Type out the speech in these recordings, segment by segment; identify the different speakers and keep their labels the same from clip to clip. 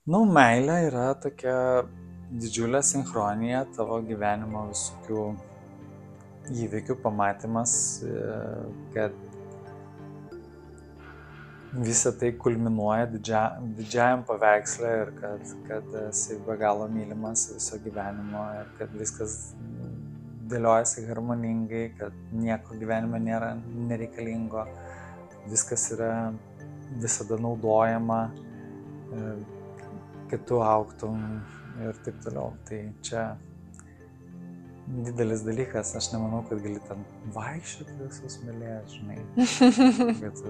Speaker 1: Nu, meilė yra tokia didžiulė sinchronija tavo gyvenimo visokių įvykių pamatymas, kad visa tai kulminuoja didžiajam paveiksle ir kad esi be galo mylimas viso gyvenimo ir kad viskas dėliojasi harmoningai, kad nieko gyvenime nėra nereikalingo, viskas yra visada naudojama, kad tu augtum ir taip toliau. Tai čia didelis dalykas, aš nemanau, kad gali ten vaikščioti visus mylėt, žinai. Bet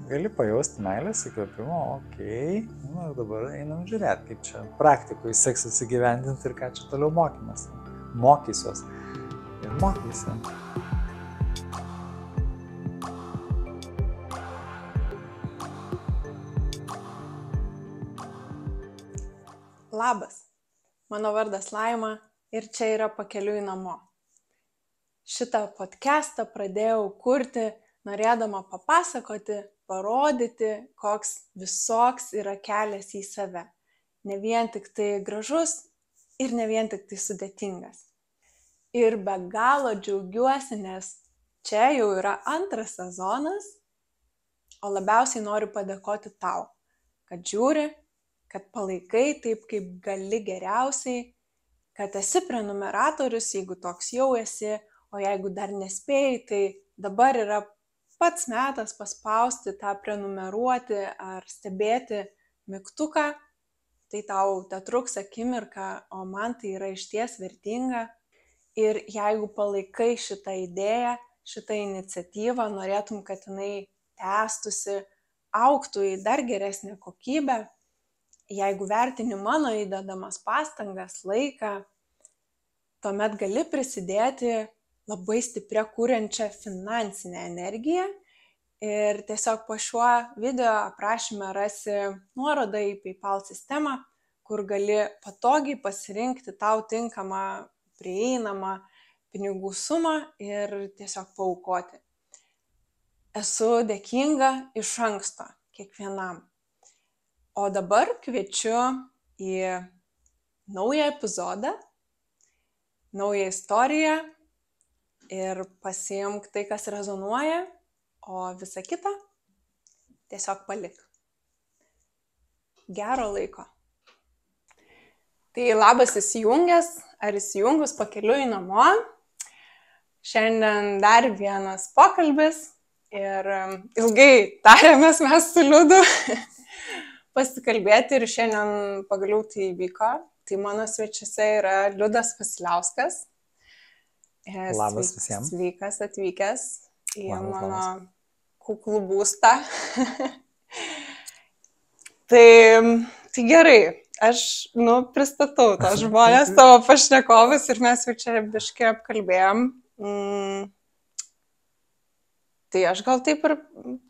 Speaker 1: gali pajausti meilės įkvėpimo, okei, nu dabar einam žiūrėti, kaip čia praktikui seksis įgyvendinti ir ką čia toliau mokymės. Mokysiuos ir mokysiu.
Speaker 2: Labas, mano vardas Laima ir čia yra Pakeliui namo. Šitą podcastą pradėjau kurti, norėdama papasakoti, parodyti, koks visoks yra kelias į save. Ne vien tik tai gražus ir ne vien tik tai sudėtingas. Ir be galo džiaugiuosi, nes čia jau yra antras sezonas, o labiausiai noriu padėkoti tau, kad žiūri, kad palaikai taip, kaip gali geriausiai, kad esi prenumeratorius, jeigu toks jau esi, o jeigu dar nespėjai, tai dabar yra pats metas paspausti tą prenumeruoti ar stebėti mygtuką, tai tau tetruks akimirką, o man tai yra išties vertinga. Ir jeigu palaikai šitą idėją, šitą iniciatyvą, norėtum, kad jinai tęstusi, augtų į dar geresnę kokybę, jeigu vertini mano įdedamas pastangas, laiką, tuomet gali prisidėti labai stiprią kuriančią finansinę energiją ir tiesiog po šiuo video aprašyme rasi nuorodą į PayPal sistemą, kur gali patogiai pasirinkti tau tinkamą, prieinamą pinigų sumą ir tiesiog paaukoti. Esu dėkinga iš anksto kiekvienam. O dabar kviečiu į naują epizodą, naują istoriją ir pasiimk tai, kas rezonuoja, o visą kitą tiesiog palik. Gero laiko. Tai labas įsijungęs ar įsijungus Pakeliui namo. Šiandien dar vienas pokalbis ir ilgai tarėmės mes su Liudu pasikalbėti ir šiandien pagaliau tai įvyko. Tai mano svečiuose yra Liudas Vasiliauskas.
Speaker 1: Labas visiems.
Speaker 2: Sveikas atvykęs į
Speaker 1: Labas.
Speaker 2: mano kuklų būstą. Tai gerai, aš pristatau tą žmonės, tavo pašnekovus ir mes jau čia biškai apkalbėjom. Tai aš gal taip ir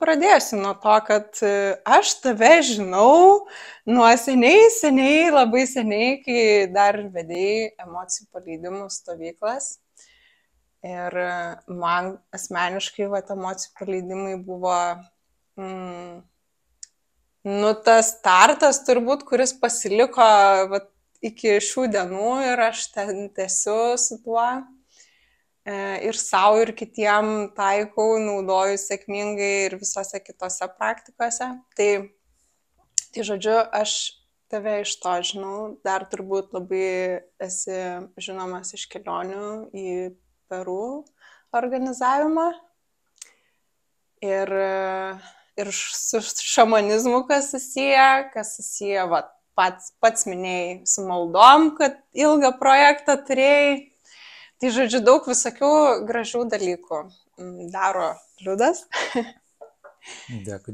Speaker 2: pradėsiu nuo to, kad aš tave žinau nuo seniai, labai seniai, kai dar vedėjai emocijų paleidimų stovyklas. Ir man asmeniškai emocijų paleidimai buvo tas startas turbūt, kuris pasiliko iki šių dienų ir aš ten tęsiu su tuo. Ir savo, ir kitiem taikau, naudoju sėkmingai ir visose kitose praktikose. Tai žodžiu, aš tave iš to žinau, dar turbūt labai esi žinomas iš kelionių į Peru organizavimą. Ir su šamanizmu, kas susiję, pats minėjai su maldom, kad ilgą projektą turėjai. Tai žodžiu, daug visokių gražių dalykų daro Liudas.
Speaker 1: Dėkui.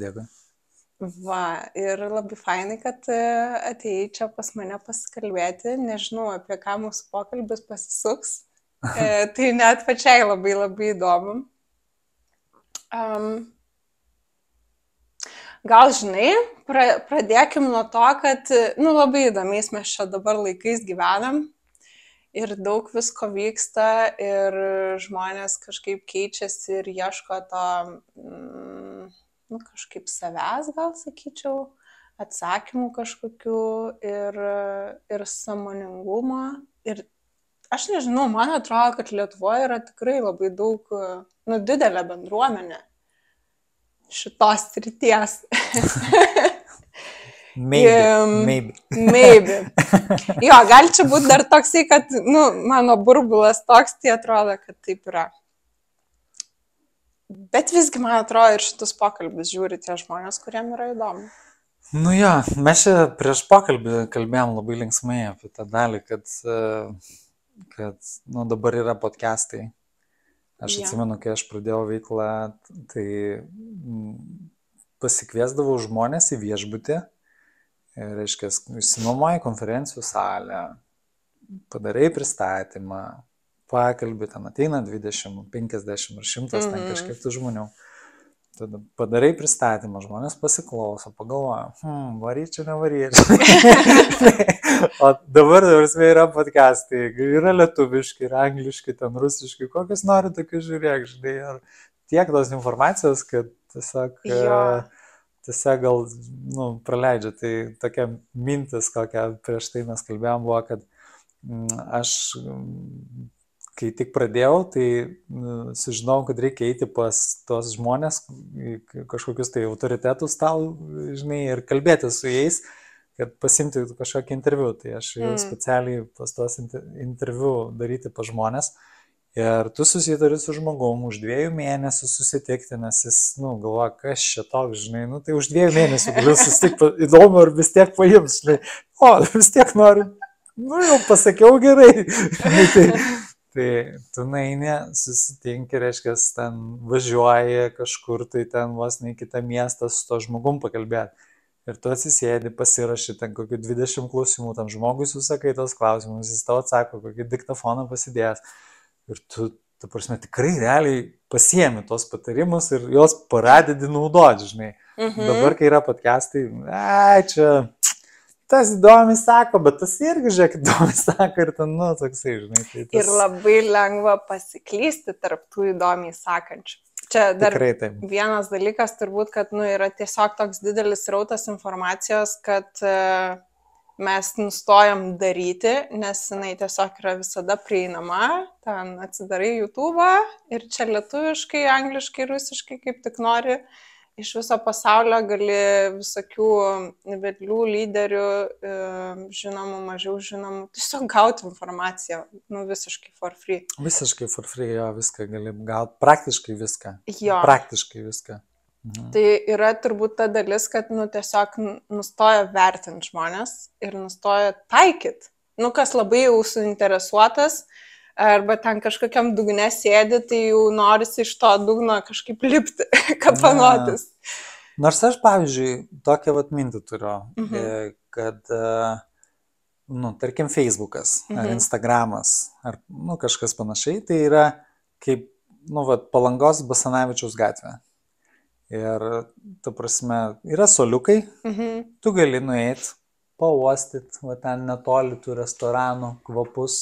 Speaker 2: Ir labai fainai, kad atėjai čia pas mane pasikalbėti. Nežinau, apie ką mūsų pokalbis pasisuks. Tai net pačiai labai įdomu. Gal žinai, pradėkim nuo to, kad labai įdomiais mes čia dabar laikais gyvenam. Ir daug visko vyksta ir žmonės kažkaip keičiasi ir ieško to kažkaip savęs, gal sakyčiau, atsakymų kažkokių ir sąmoningumo. Ir aš nežinau, man atrodo, kad Lietuvoje yra tikrai labai daug, didelė bendruomenė šitos srities.
Speaker 1: Maybe.
Speaker 2: Jo, gali čia būti dar toksai, kad, mano burbulas toks, tai atrodo, kad taip yra. Bet visgi, man atrodo, ir šitus pokalbis žiūri tie žmonės, kuriem yra įdomu.
Speaker 1: Jo, mes čia prieš pokalbį kalbėjom labai linksmai apie tą dalį, kad dabar yra podcastai. Aš atsimenu, kai aš pradėjau veiklą, tai pasikviesdavau žmonės į viešbutį, reiškia, išsinuomoji konferencijų salę, padarai pristatymą, pakalbį, ten ateina 20, 50 ar 100 ten kažkiek tų žmonių. Tada padarai pristatymą, žmonės pasiklauso, pagalvoja, varyčiau, nevaryčiau. O dabar yra podcastai, yra lietuviški, yra angliški, ten rusiški, kokius nori tokius žiūrėk, žinai, ar tiek tos informacijos, kad tiesiog gal, praleidžia. Tai tokia mintis, kokią prieš tai mes kalbėjom, buvo, kad aš, kai tik pradėjau, tai sužinojau, kad reikia eiti pas tos žmonės, kažkokius tai autoritetus tau, žinai, ir kalbėti su jais, kad pasimti kažkokį interviu. Tai aš jau specialiai pas tos interviu daryti pas žmonės. Ir tu susitari su žmogum už 2 mėnesių susitikti, nes jis, galvoja, kas čia toks, žinai, tai už 2 mėnesių galiu susitikti, įdomu, ar vis tiek paims, žinai, vis tiek noriu, jau pasakiau gerai. Tai tu naini, susitinki, reiškia, ten važiuoji kažkur, tai ten vos ne į kitą miestą su to žmogum pakalbėti. Ir tu atsisėdi, pasirašy ten kokių 20 klausimų, tam žmogui susakai tos klausimus, jis tau atsako, kokį diktafoną pasidėjęs. Ir tu, ta prasme, tikrai realiai pasiemi tos patarimus ir jos pradedi naudoti, žinai. Dabar, kai yra podcastai, čia tas įdomiai sako, bet tas irgi, žiūrėk, įdomiai sako ir ten, toksai, žinai. Tai tas...
Speaker 2: Ir labai lengva pasiklysti tarp tų įdomiai sakančių. Čia dar vienas dalykas turbūt, kad yra tiesiog toks didelis srautas informacijos, kad mes nustojam daryti, nes jinai tiesiog yra visada prieinama, ten atsidarai YouTube'ą ir čia lietuviškai, angliškai, rusiškai, kaip tik nori, iš viso pasaulio gali visokių vedlių, lyderių, žinomų, mažiau žinomų, tiesiog gauti informaciją, visiškai for free.
Speaker 1: Visiškai for free, jo, viską gali gauti, praktiškai viską.
Speaker 2: Jo.
Speaker 1: Praktiškai viską.
Speaker 2: Tai yra turbūt ta dalis, kad tiesiog nustoja vertinti žmonės ir nustoja taikyti. Kas labai jau suinteresuotas arba ten kažkokiam dugne sėdi, tai jau norisi iš to dugno kažkaip lipti, kapanotis.
Speaker 1: Nors aš, pavyzdžiui, tokią mintį turiu, kad, tarkim, Facebookas ar Instagramas ar kažkas panašiai, tai yra kaip, Palangos Basanavičiaus gatvė. Ir, ta prasme, yra soliukai, tu gali nueiti, pauostyti, ten netoli tų restoranų, kvapus,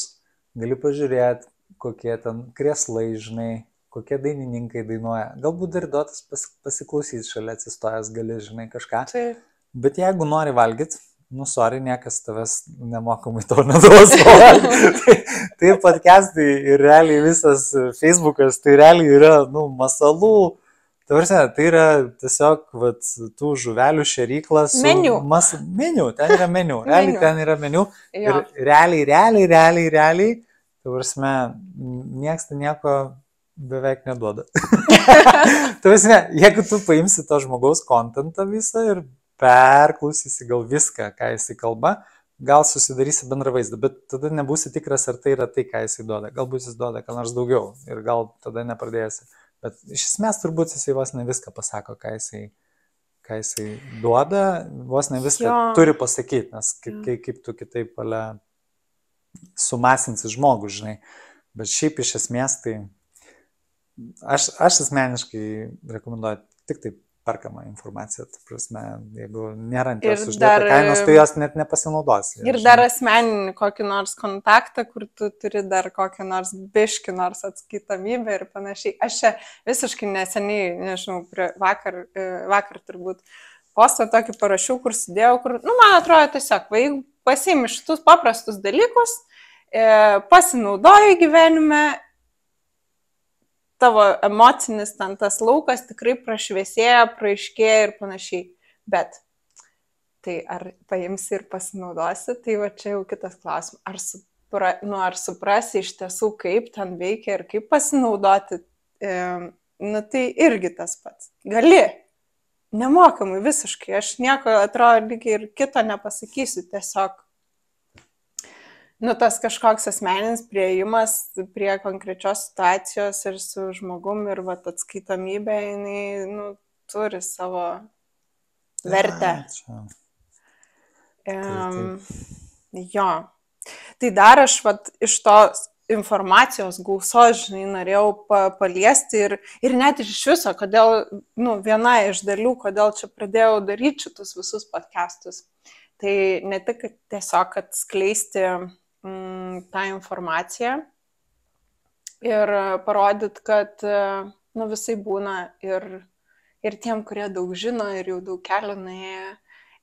Speaker 1: gali pažiūrėti, kokie ten krėslai, žinai, kokie dainininkai dainuoja. Galbūt dar duotas pasiklausyti šalia atsistojęs, gali, žinai, kažką.
Speaker 2: Taip.
Speaker 1: Bet jeigu nori valgyti, sorry, niekas tavęs nemokamai to neduos. Tai podcastai ir realiai visas Facebookas, tai realiai yra, masalų. Tai yra tiesiog tų žuvelių šeryklas.
Speaker 2: Meniu.
Speaker 1: Meniu, ten yra meniu. Realiai ten yra meniu. Ir realiai, tai prasme, nieks tai nieko beveik neduoda. Tai prasme, jeigu tu paimsi to žmogaus kontentą visą ir perklausysi gal viską, ką jisai kalba, gal susidarysi bendrą vaizdą, bet tada nebūsi tikras, ar tai yra tai, ką jisai duoda. Galbūt jis duoda ką nors daugiau ir gal tada nepradėsi. Bet iš esmės turbūt jisai vos ne viską pasako, ką jisai duoda, vos ne viską turi pasakyti, nes kaip tu kitaip sumasinsi žmogų, žinai. Bet šiaip iš esmės tai aš asmeniškai rekomenduoju tik taip perkamą informaciją, ta prasme, jeigu nėra ant jos uždėta kainos, tai jos net nepasinaudosi.
Speaker 2: Ir dar asmeninį kokį nors kontaktą, kur tu turi dar kokią nors biškį nors atskaitomybę ir panašiai. Aš čia visiškai neseniai, nežinau, vakar turbūt postą tokį parašiau, kur sudėjau, kur, man atrodo tiesiog, jeigu pasiimi šitus paprastus dalykus, pasinaudoji gyvenime, tavo emocinis ten tas laukas tikrai prašviesėja, praaiškėja ir panašiai. Bet tai ar paimsi ir pasinaudosi, tai va čia jau kitas klausimas. Ar suprasi iš tiesų, kaip ten veikia ir kaip pasinaudoti, tai irgi tas pats. Gali, nemokamai visiškai, aš nieko atrodo lygiai ir kito nepasakysiu, tiesiog tas kažkoks asmeninis priėjimas prie konkrečios situacijos ir su žmogum ir atskaitomybė, jinai turi savo vertę. Jo. Tai dar aš iš tos informacijos gausos, norėjau paliesti ir net iš viso, kodėl, viena iš dalių, kodėl čia pradėjau daryti šitus visus podcastus. Tai ne tik tiesiog atskleisti tą informaciją ir parodyti, kad visai būna ir tiem, kurie daug žino ir jau daug kelių nuėjo,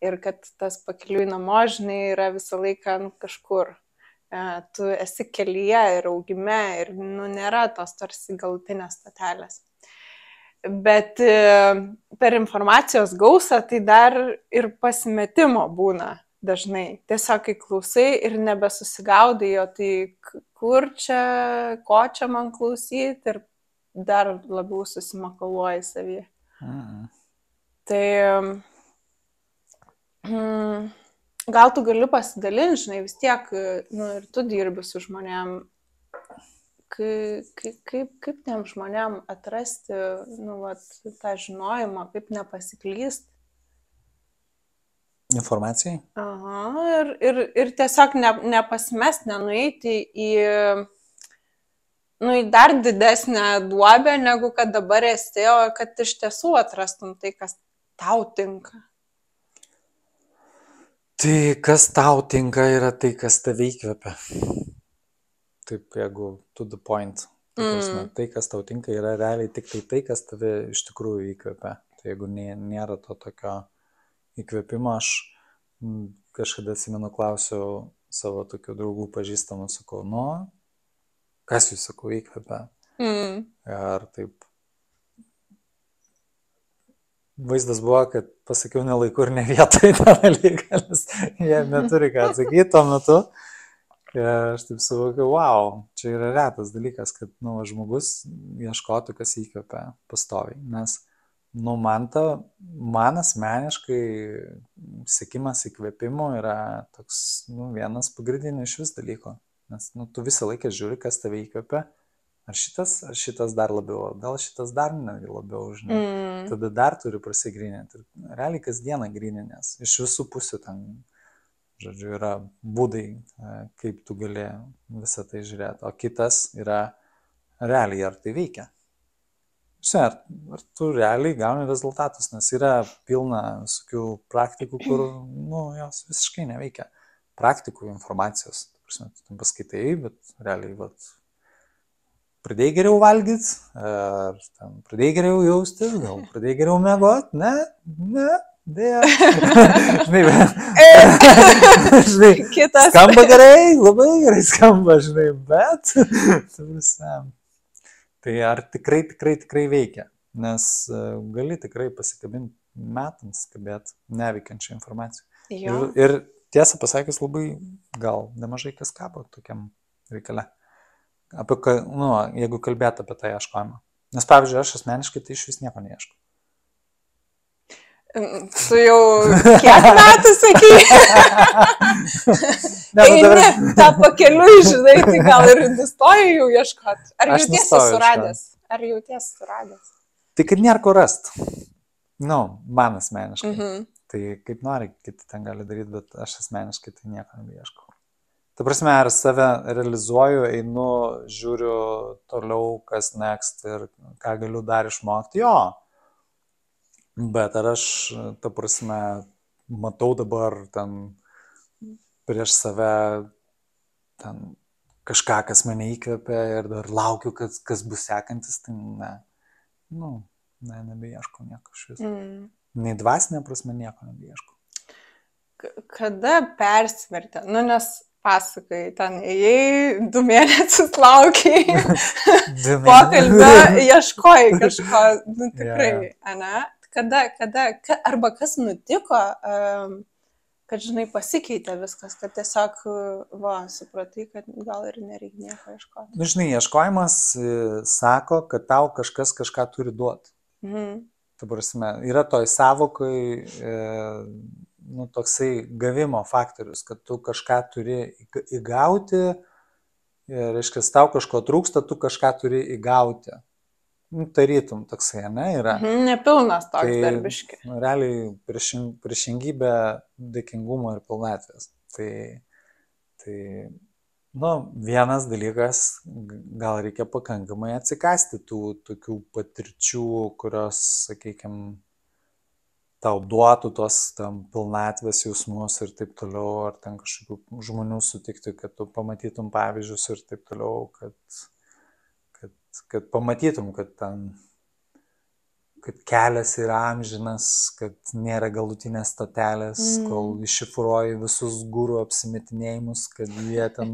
Speaker 2: ir kad tas pakeliui namo, yra visą laiką kažkur. Tu esi kelyje ir augime ir nėra tos tarsi galutinės statelės. Bet per informacijos gausą tai dar ir pasimetimo būna dažnai. Tiesiog kai klausai ir nebesusigaudai, o tai kur čia, ko čia man klausyti ir dar labiau susimakaluoji savyje. Tai gal tu gali pasidalinti, vis tiek, ir tu dirbi su žmonėm, kaip tiem žmonėm atrasti, tą žinojimą, kaip nepasiklyst.
Speaker 1: Informacijai?
Speaker 2: Aha, ir tiesiog nepasimest, nenueiti į dar didesnę duobę, negu kad dabar esi, o kad iš tiesų atrastum tai, kas tau tinka.
Speaker 1: Tai kas tau tinka yra tai, kas tave įkvepia. Taip, jeigu to the point. Tai, kas tau tinka, yra realiai tik tai, kas tave iš tikrųjų įkvepia. Tai jeigu nėra to tokio įkvėpimo, aš kažkada atsimenu, klausiau savo tokių draugų pažįstamų, sakau, kas jūs, sakau, įkvepia. Ir taip. Vaizdas buvo, kad pasakiau ne laiku ir ne vietoj tą dalyką, nes jie neturi ką atsakyti tuo metu. Ir aš taip suvokiau, wow, čia yra retas dalykas, kad žmogus ieškotų, kas įkvepia pastoviai. Nes man asmeniškai siekimas įkvėpimo yra toks vienas pagrindinių iš vis dalykų. Nes tu visą laiką žiūri, kas tave įkvepia. Ar šitas dar labiau, gal šitas dar labiau, tada dar turi prasigryninti. Realiai kasdieną gryninės. Iš visų pusių ten, žodžiu, yra būdai, kaip tu gali visą tai žiūrėti. O kitas yra realiai, ar tai veikia. Ar tu realiai gauni rezultatus, nes yra pilna visokių praktikų, kur, jos visiškai neveikia. Praktikų informacijos, tu paskaitai, bet realiai, pradėjai geriau valgyti, ar pradėjai geriau jaustis, gal pradėjai geriau mėgoti, ne, dėja. Skamba gerai, labai gerai skamba, bet, tai ar tikrai veikia, nes gali tikrai pasikabinti metams, kabėti neveikiančią informaciją. Ir tiesą pasakius, labai gal nemažai kas kabo tokiam reikale. Jeigu kalbėt apie tą ieškojimą. Nes, pavyzdžiui, aš asmeniškai tai iš vis nieko neieškau.
Speaker 2: Tu jau kiek metų sakai? Ta pakeliui, tai gal ir nustoji jau ieškoti. Ar jautiesi suradęs?
Speaker 1: Tai kad nėra ko rast. Man asmeniškai. Tai kaip nori, kiti ten gali daryti, bet aš asmeniškai tai nieko nebeieškau. Ta prasme, ar save realizuoju, einu, žiūriu toliau, kas next ir ką galiu dar išmokti, jo. Bet ar aš, ta prasme, matau dabar ten prieš save ten kažką, kas mane įkvepia ir dar laukiu, kas bus sekantis, tai ne. Nebeieškau nieko iš viso. Nei dvasinė prasme nieko nebeieškau.
Speaker 2: Kada persvertė? Nu, nes pasakai, ten ėjai, 2 mėnesius laukiai, pokalbio, ieškojai kažko, nu tikrai, ane? Arba kas nutiko, kad, žinai, pasikeitė viskas, kad tiesiog, supratai, kad gal ir nereikia nieko ieškoti.
Speaker 1: Nu, žinai, ieškojimas sako, kad tau kažkas kažką turi duoti. Ta prasme, yra toj savokai, toksai gavimo faktorius, kad tu kažką turi įgauti, reiškia, tau kažko trūksta, tu kažką turi įgauti. Tarytum toksai, ne, yra.
Speaker 2: Nepilnas toks darbiški.
Speaker 1: Realiai priešingybė dėkingumo ir pilnatvės. Tai vienas dalykas, gal reikia pakankamai atsikasti tų tokių patirčių, kurios, sakykime, tau duotų tos pilnatvės jausmus ir taip toliau, ar ten kažkokių žmonių sutikti, kad tu pamatytum pavyzdžius ir taip toliau, kad pamatytum, kad kelias yra amžinas, kad nėra galutinės stotelės, kol iššifruoji visus gurų apsimetinėjimus, kad jie ten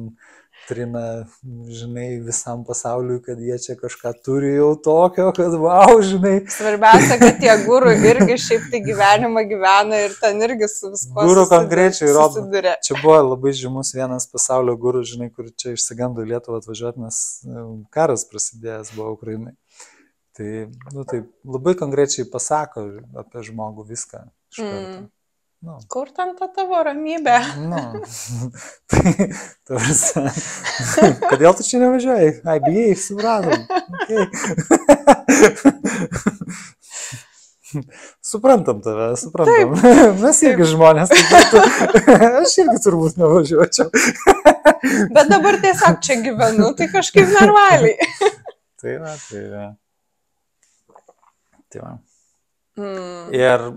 Speaker 1: trina, žinai, visam pasauliui, kad jie čia kažką turi jau tokio, kad žinai.
Speaker 2: Svarbiausia, kad tie gurų irgi šiaip tai gyvenimą gyvena ir ten irgi su viskuo
Speaker 1: gurų konkrečiai rodo. Čia buvo labai žymus vienas pasaulio gurų, žinai, kur čia išsigando Lietuvą atvažiuoti, nes karas prasidėjęs buvo Ukrainai. Tai labai konkrečiai pasako apie žmogų viską iš karto.
Speaker 2: Kur ten ta tavo ramybė?
Speaker 1: Kodėl tu čia nevažiuoji? Bijai, supratom. Okay. Suprantam tave, suprantam. Taip. Mes irgi žmonės. Aš irgi turbūt nevažiuočiau.
Speaker 2: Bet dabar tiesiog čia gyvenu, tai kažkaip normaliai.
Speaker 1: Tai va. Ir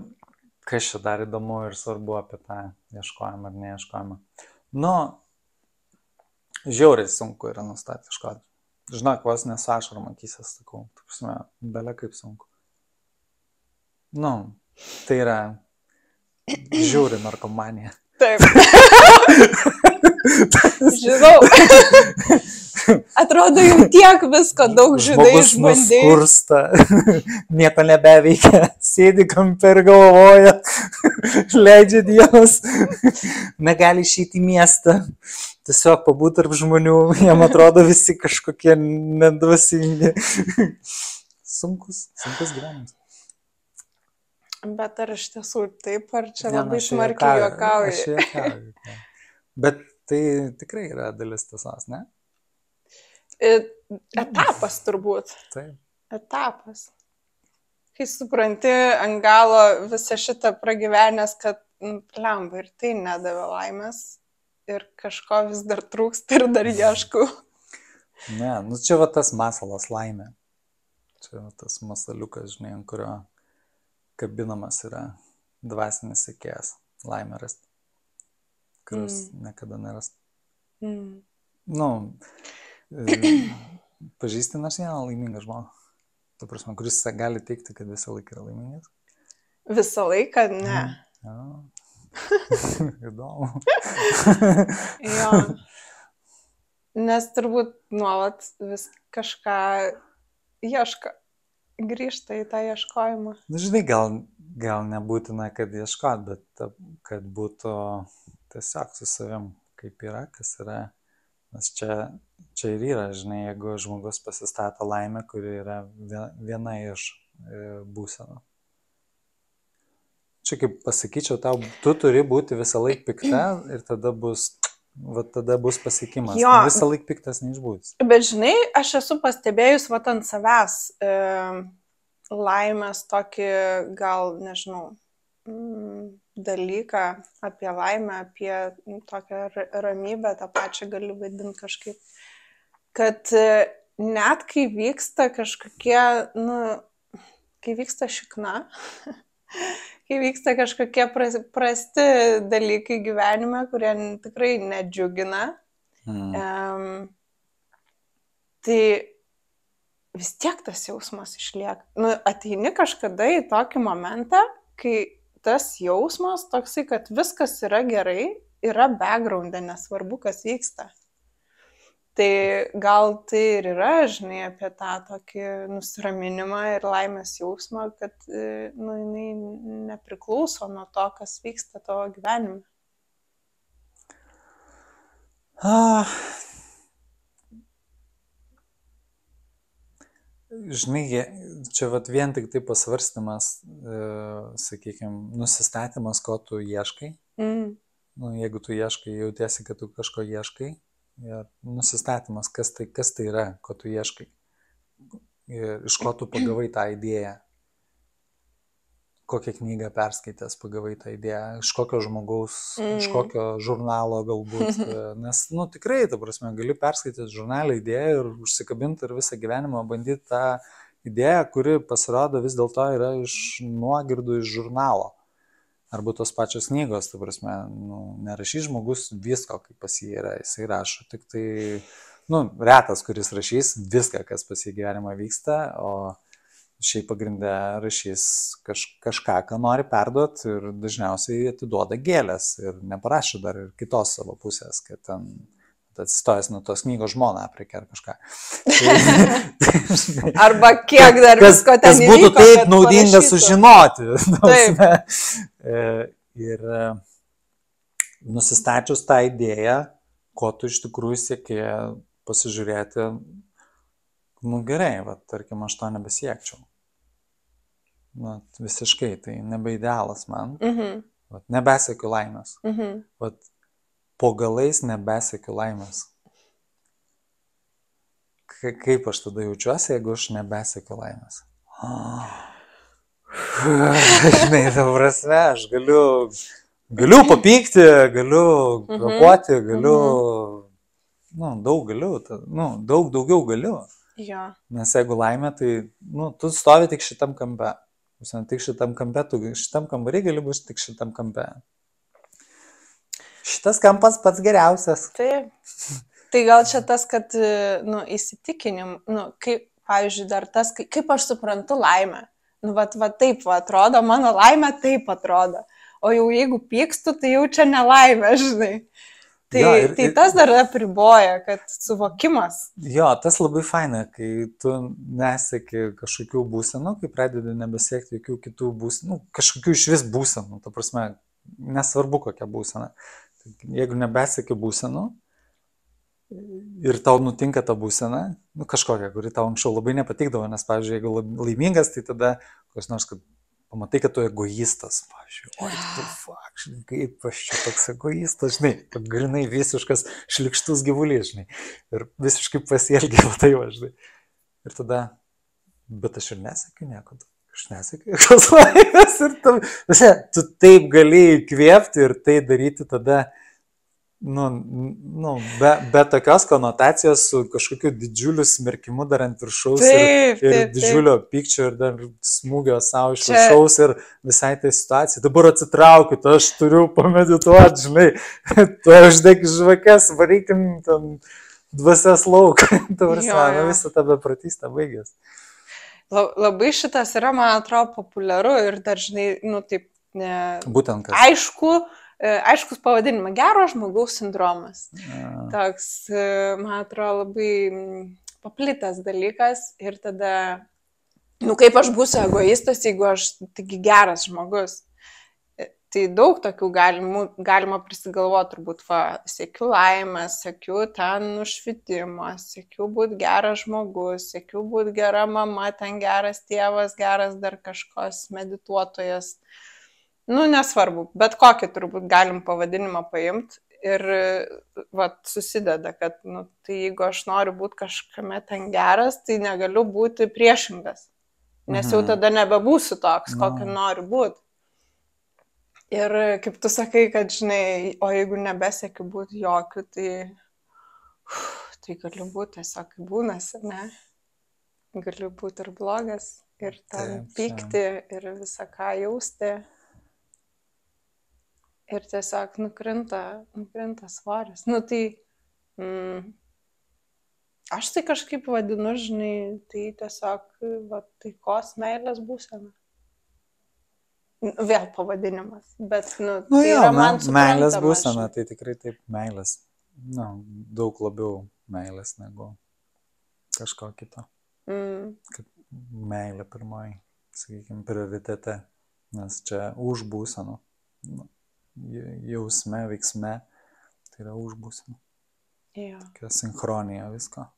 Speaker 1: kas čia dar įdomu ir svarbu apie tą ieškojimą ar neieškojimą. Žiauriai sunku yra nustatyti ieškoti. Žinok, vos nesu ašarom akyses, sakau, bele kaip sunku. Tai yra žiauri narkomanija.
Speaker 2: Taip. Žinau. Atrodo, jums tiek visko daug žinai išbandėjai.
Speaker 1: Žmogus nuskursta, nieko nebeveikia, sėdi kampe ir galvoja, leidžia Dievas, negali išeiti į miestą, tiesiog pabūt tarp žmonių, jam atrodo visi kažkokie nedvasingi. Sunkus gyvenimas.
Speaker 2: Bet ar iš tiesų taip, ar čia labai smarkiai juokauji?
Speaker 1: Aš juokauju. Bet tai tikrai yra dalis tiesos, ne?
Speaker 2: Etapas turbūt.
Speaker 1: Taip.
Speaker 2: Etapas. Kai supranti ant galo visą šitą pragyvenęs, kad lemba ir tai nedavė laimės ir kažko vis dar trūksta ir dar ieškau.
Speaker 1: Ne, čia va tas masalas laimė. Čia va tas masaliukas, žinai, ant kurio kabinamas yra dvasinis sekėjas laimė rasti, kuris niekada nerast. Pažįsti nors vieną laimingą žmogų. Tu prasme, kuris gali teikti, kad visą laiką yra laimingas?
Speaker 2: Visą laiką? Ne.
Speaker 1: Įdomu.
Speaker 2: Jo. Nes turbūt nuolat vis kažką ieško. Grįžta į tą ieškojimą.
Speaker 1: Žinai, gal nebūtina, kad ieškot, bet kad būtų tiesiog su savim, kaip yra, kas yra. Nes čia ir yra, žinai, jeigu žmogus pasistato laimę, kuri yra viena iš būsenų. Čia kaip pasakyčiau, tu turi būti visą laiką pikta ir tada bus pasiekimas. Visą laiką piktas neišbūtis.
Speaker 2: Bet žinai, aš esu pastebėjus ant savęs laimės tokį, gal, nežinau, dalyką apie laimę, apie tokią ramybę, tą pačią gali vadinti kažkaip, kad net kai vyksta kažkokie, kai vyksta šikna, kai vyksta kažkokie prasti dalykai gyvenime, kurie tikrai nedžiugina, tai vis tiek tas jausmas išlieka. Ateini kažkada į tokį momentą, kai tas jausmas toksai, kad viskas yra gerai, yra background'e, nesvarbu, kas vyksta. Tai gal tai ir yra, žinai, apie tą tokį nusiraminimą ir laimės jausmą, kad jinai nepriklauso nuo to, kas vyksta tavo gyvenime.
Speaker 1: Žinai, čia vat vien tik tai pasvarstymas, sakykime, nusistatymas, ko tu ieškai. Jeigu tu ieškai, jautiesi, kad tu kažko ieškai, ir nusistatymas, kas tai yra, ko tu ieškai. Ir iš ko tu pagavai tą idėją. Kokią knygą perskaitęs pagavai tą idėją, iš kokio žmogaus, iš kokio žurnalo galbūt. Nes, tikrai, ta prasme, gali perskaityti žurnalą idėją ir užsikabinti ir visą gyvenimą bandyti tą idėją, kuri pasirodo vis dėlto yra iš nuogirdų iš žurnalo. Arba tos pačios knygos, ta prasme, nerašys žmogus visko, kaip pas jį yra, jisai rašo. Tik tai, retas, kuris rašys viską, kas pas jį gyvenimą vyksta, o šiaip pagrindę rašys kažką, ką nori perduoti ir dažniausiai atiduoda gėlės ir neparašo dar ir kitos savo pusės, kad ten atsistojęs nuo tos knygos žmoną aprėkia ar kažką.
Speaker 2: Arba kiek dar visko ten įvyko. Kas
Speaker 1: būtų taip naudinga sužinoti.
Speaker 2: Taip.
Speaker 1: Ir nusistačius tą idėją, ko tu iš tikrųjų sieki pasižiūrėti, gerai, tarkim, aš to nebesiekčiau. Visiškai, tai nebeidealas man. Nebesiekiu laimės. Po galais nebesiekiu laimės. Kaip aš tada jaučiuosi, jeigu aš nebesiekiu laimės? Žinai, ta prasme, aš galiu papykti, galiu kvėpuoti, galiu, daug daugiau galiu.
Speaker 2: Jo.
Speaker 1: Nes jeigu laimė, tai, tu stovi tik šitam kampe. Tik šitam kampe, tu šitam kambarį gali būti tik šitam kampe. Šitas kampas pats geriausias.
Speaker 2: Taip. Tai gal čia tas, kad, įsitikinim, kaip, pavyzdžiui, dar tas, kaip aš suprantu laimę. Taip atrodo, mano laimė taip atrodo. O jau jeigu pykstu, tai jau čia nelaimė, žinai. Tai tas dar apriboja, kad suvokimas.
Speaker 1: Jo, tas labai faina, kai tu neseki kažkokių būsenų, kai pradedi nebesiekti jokių kitų būsenų, kažkokių iš vis būsenų, ta prasme, nesvarbu kokia būsena. Jeigu nebesieki būsenų ir tau nutinka ta būsena, kažkokia, kuri tau anksčiau labai nepatikdavo, nes, pavyzdžiui, jeigu laimingas, tai tada koks nors, kad pamatai, kad tu egoistas, pavyzdžiui, kaip aš čia toks egoistas, žinai, grinai visiškas šlikštus gyvulys, žinai, ir visiškai pasielgiau tai, žinai. Ir tada, bet aš ir nesakiau nieko, aš nesakiau jokios laimės, ir tu taip galėjai įkvėpti ir tai daryti tada, be tokios konotacijos su kažkokiu didžiuliu smerkimu dar ant viršaus ir didžiulio pykčio ir dar smūgio savo iš viršaus ir visai tai situacija. Dabar atsitraukiu, aš turiu pamedituoti, žinai, tu uždėk žvakes, varykim ten dvasias lauk. Visą tą bepratystę baigęs.
Speaker 2: Labai šitas yra, man atrodo, populiaru ir dažnai, taip,
Speaker 1: būtent kas.
Speaker 2: Aiškus pavadinimą, gero žmogaus sindromas. Toks, man atrodo, labai paplitęs dalykas ir tada, kaip aš būsiu egoistas, jeigu aš taigi geras žmogus. Tai daug tokių galima prisigalvoti, turbūt, siekiu laimės, siekiu ten nušvitimo, siekiu būti geras žmogus, siekiu būti gera mama, ten geras tėvas, geras dar kažkoks medituotojas. Nesvarbu, bet kokį turbūt galim pavadinimą paimti ir susideda, kad tai jeigu aš noriu būti kažkame ten geras, tai negaliu būti priešingas, nes jau tada nebebūsiu toks, kokį noriu būti. Ir kaip tu sakai, kad žinai, o jeigu nebesiekiu būti jokių, tai galiu būti tiesiog kaip būnasi, ne? Galiu būti ir blogas, ir ten pykti, ir visą ką jausti. Ir tiesiog nukrinta svoris. Aš tai kažkaip vadinu, žinai, tai tiesiog taikos meilės būsena. Vėl pavadinimas, bet,
Speaker 1: Nu
Speaker 2: tai
Speaker 1: jo,
Speaker 2: yra man
Speaker 1: meilės
Speaker 2: suprantama.
Speaker 1: būsena, tai tikrai taip meilės. Daug labiau meilės negu kažko kito. Kad meilė pirmoji, sakykime, prioritete, nes čia už būseną. Jausme, veiksme, tai yra už būseną.
Speaker 2: Jo.
Speaker 1: Tokia sinchronija visko.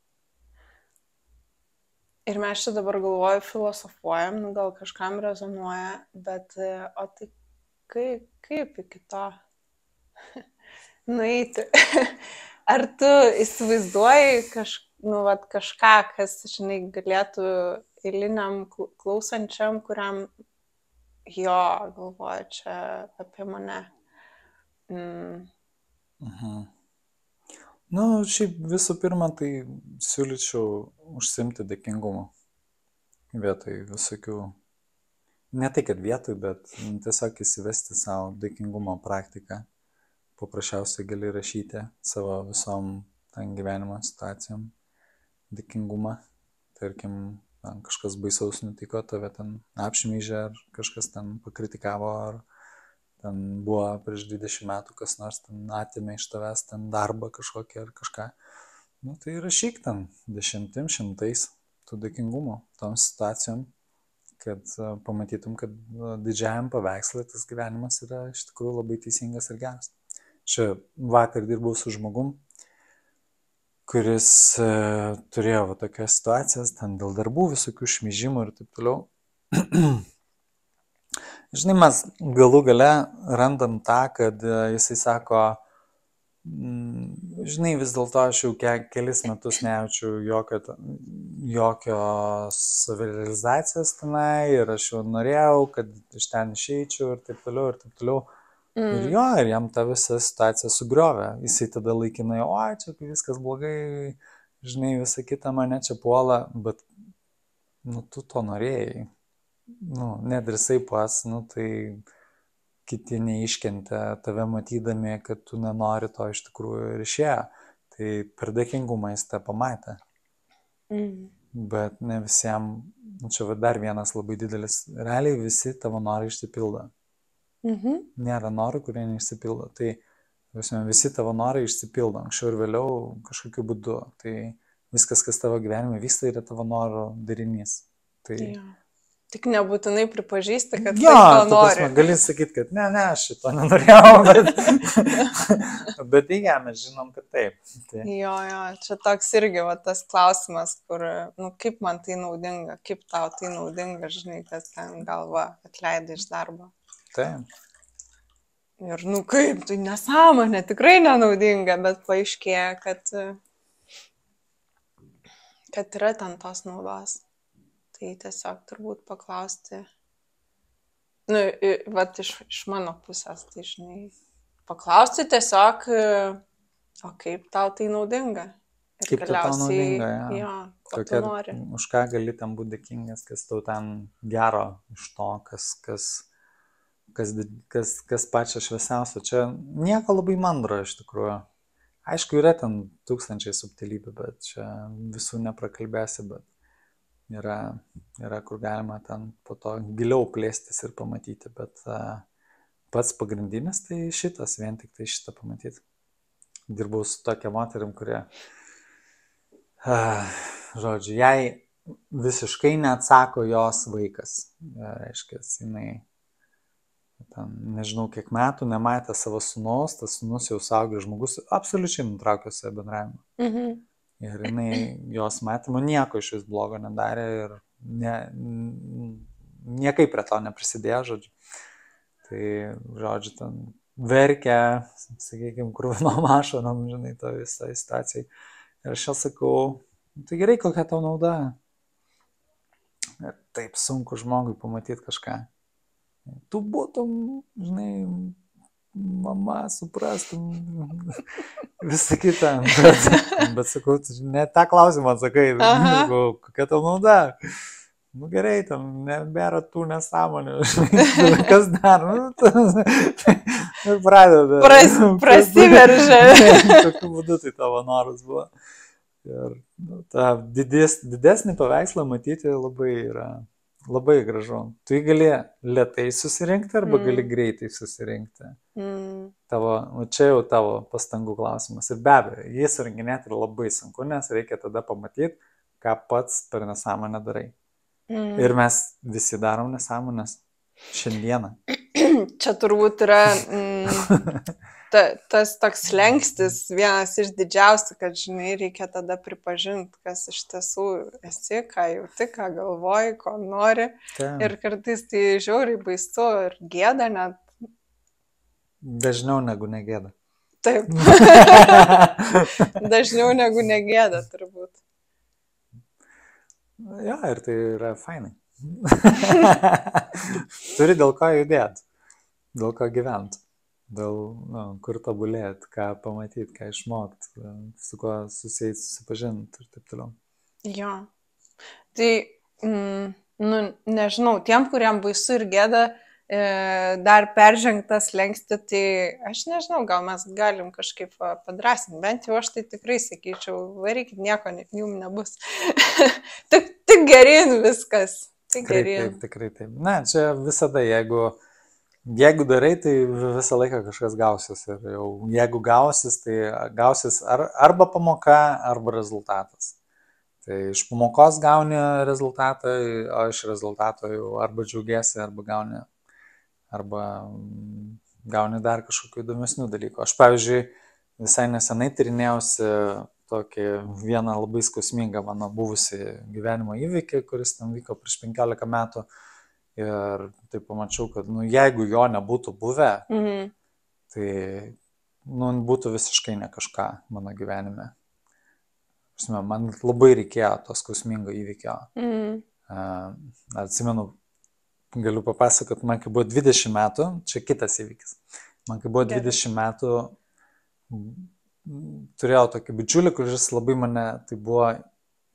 Speaker 2: Ir mes čia dabar galvoju, filosofuojam, gal kažkam rezonuoja, bet o tai kaip iki to nueiti? Ar tu įsivaizduoji kažką, kas, žinai, galėtų eiliniam klausančiam, kuriam jo galvoja čia apie mane?
Speaker 1: Šiaip visų pirma, tai siūlyčiau užsiimti dėkingumu vietoj visokių, ne tai kad vietoj, bet tiesiog įsivesti savo dėkingumo praktiką. Paprasčiausiai gali rašyti savo visom ten gyvenimo situacijom dėkingumą. Tarkim, kažkas baisaus nutiko, tave ten apšmeižė, ar kažkas ten pakritikavo, ar ten buvo prieš 20 metų kas nors ten atėmė iš tavęs ten darbą kažkokį ar kažką. Tai rašyk ten 10, 100 tų dėkingumų tom situacijom, kad pamatytum, kad didžiajam paveikslui tas gyvenimas yra iš tikrųjų labai teisingas ir geras. Čia vakar dirbau su žmogum, kuris turėjo tokias situacijas, ten dėl darbų visokių šmeižimų ir taip toliau. Žinai, mes galų gale randam tą, kad jisai sako, žinai, vis dėlto aš jau kelis metus nejaučiu jokios savirealizacijos tenai ir aš jau norėjau, kad iš ten išeičiau ir taip toliau ir taip toliau. Ir jam ta visa situacija sugriovė. Jisai tada laikinai, čia viskas blogai, žinai, visa kita mane čia puola, bet tu to norėjai. Nedrįsai pas, tai kiti neiškentė tave matydami, kad tu nenori to iš tikrųjų ir išėjo. Tai per dėkingumą jis tą pamatė. Bet ne visiems, čia dar vienas labai didelis, realiai visi tavo norai išsipildo. Nėra norų, kurie neišsipildo. Tai visi tavo norai išsipildo, anksčiau ir vėliau kažkokiu būdu. Tai viskas, kas tavo gyvenime vyksta, yra tavo norų darinys. Tai...
Speaker 2: Tik nebūtinai pripažįsti, kad tai to nori.
Speaker 1: Gali sakyti, kad ne, aš šito nenorėjau, bet mes žinom, kad taip.
Speaker 2: Jo, čia toks irgi tas klausimas, kur, kaip man tai naudinga, kaip tau tai naudinga, žinai, kas ten galva atleidai iš darbo.
Speaker 1: Taip.
Speaker 2: Ir kaip, tai nesąmonė, tikrai nenaudinga, bet paaiškėja, kad yra ten tos naudos. Tai tiesiog turbūt paklausti, iš mano pusės, tai žinai, paklausti tiesiog, o kaip tau tai naudinga. Ir
Speaker 1: kaip tau naudinga,
Speaker 2: ko tu nori.
Speaker 1: Už ką gali tam būti dėkingas, kas tau ten gero iš to, kas pačia šviesiausia. Čia nieko labai mandro iš tikrųjų. Aišku, yra ten tūkstančiai subtilybių, bet čia visų neprakalbėsi, bet yra kur galima ten po to giliau plėstis ir pamatyti, bet pats pagrindinis tai šitas, vien tik tai šitą pamatyti. Dirbau su tokia moterim, kurie, žodžiu, jai visiškai neatsako jos vaikas. Reiškia, jinai ten, nežinau kiek metų, nematė savo sūnaus, tas sūnus jau suaugęs žmogus, absoliučiai nutraukė savo bendravimą. Ir jinai jos matymo nieko iš vis blogo nedarė ir niekaip prie to neprisidėjo, žodžiu. Tai, žodžiu, ten verkia, sakykime, kruvinom ašarom, žinai, to visą situaciją. Ir aš sakau, tai gerai, kokia tau nauda. Ir taip sunku žmogui pamatyti kažką. Tu būtum, žinai, mama, suprastum, visą kitą, bet sakau, ne tą klausimą atsakai, kokia tau nauda, gerai, tam nebėra tų nesąmonių, kas dar, ir pradeda.
Speaker 2: Prasiveržia.
Speaker 1: Tokiu būdu tai tavo noras buvo. Ir tą didesnį paveikslą matyti labai yra labai gražu. Tu jį gali lėtai susirinkti arba gali greitai susirinkti. Čia jau tavo pastangų klausimas. Ir be abejo, jį surinkinėti yra labai sunku, nes reikia tada pamatyti, ką pats per nesąmonę darai. Ir mes visi darom nesąmonės šiandieną.
Speaker 2: Čia turbūt yra tas toks slengstis, vienas iš didžiausių, kad, žinai, reikia tada pripažinti, kas iš tiesų esi, ką jauti, ką galvoji, ko nori. Ir kartais tai žiauriai baisu ir gėda net.
Speaker 1: Dažniau negu negėda.
Speaker 2: Taip. Dažniau negu negėda, turbūt.
Speaker 1: Jo, ir tai yra fainai. Turi dėl ko judėti, dėl ko gyventi, dėl kur tobulėti, ką pamatyti, ką išmokti, su kuo susijęti, susipažinti ir taip toliau.
Speaker 2: Jo. Tai, nežinau, tiem, kuriam baisu ir gėda, dar peržengtas lengsti, tai aš nežinau, gal mes galim kažkaip padrasinti, bent jau aš tai tikrai sakyčiau, varykit, nieko jums nebus. tik gerin viskas.
Speaker 1: Tikrai taip. Na, čia visada, jeigu darai, tai visą laiką kažkas gausis. Ir jau, jeigu gausis, tai gausis arba pamoka, arba rezultatas. Tai iš pamokos gauni rezultatą, o iš rezultato jau arba džiaugiesi, arba gauni dar kažkokių įdomesnių dalykų. Aš, pavyzdžiui, visai nesenai tyrinėjausi tokį vieną labai skausmingą mano buvusi gyvenimo įvykį, kuris ten vyko prieš 15 metų. Ir tai pamačiau, kad jeigu jo nebūtų buvę, tai būtų visiškai ne kažką mano gyvenime. Man labai reikėjo to skausmingo įvykio. Atsimenu, galiu papasakoti, man kai buvo 20 metų, čia kitas įvykis. Man kai buvo 20 metų, turėjau tokį bičiulį, kuris labai mane tai buvo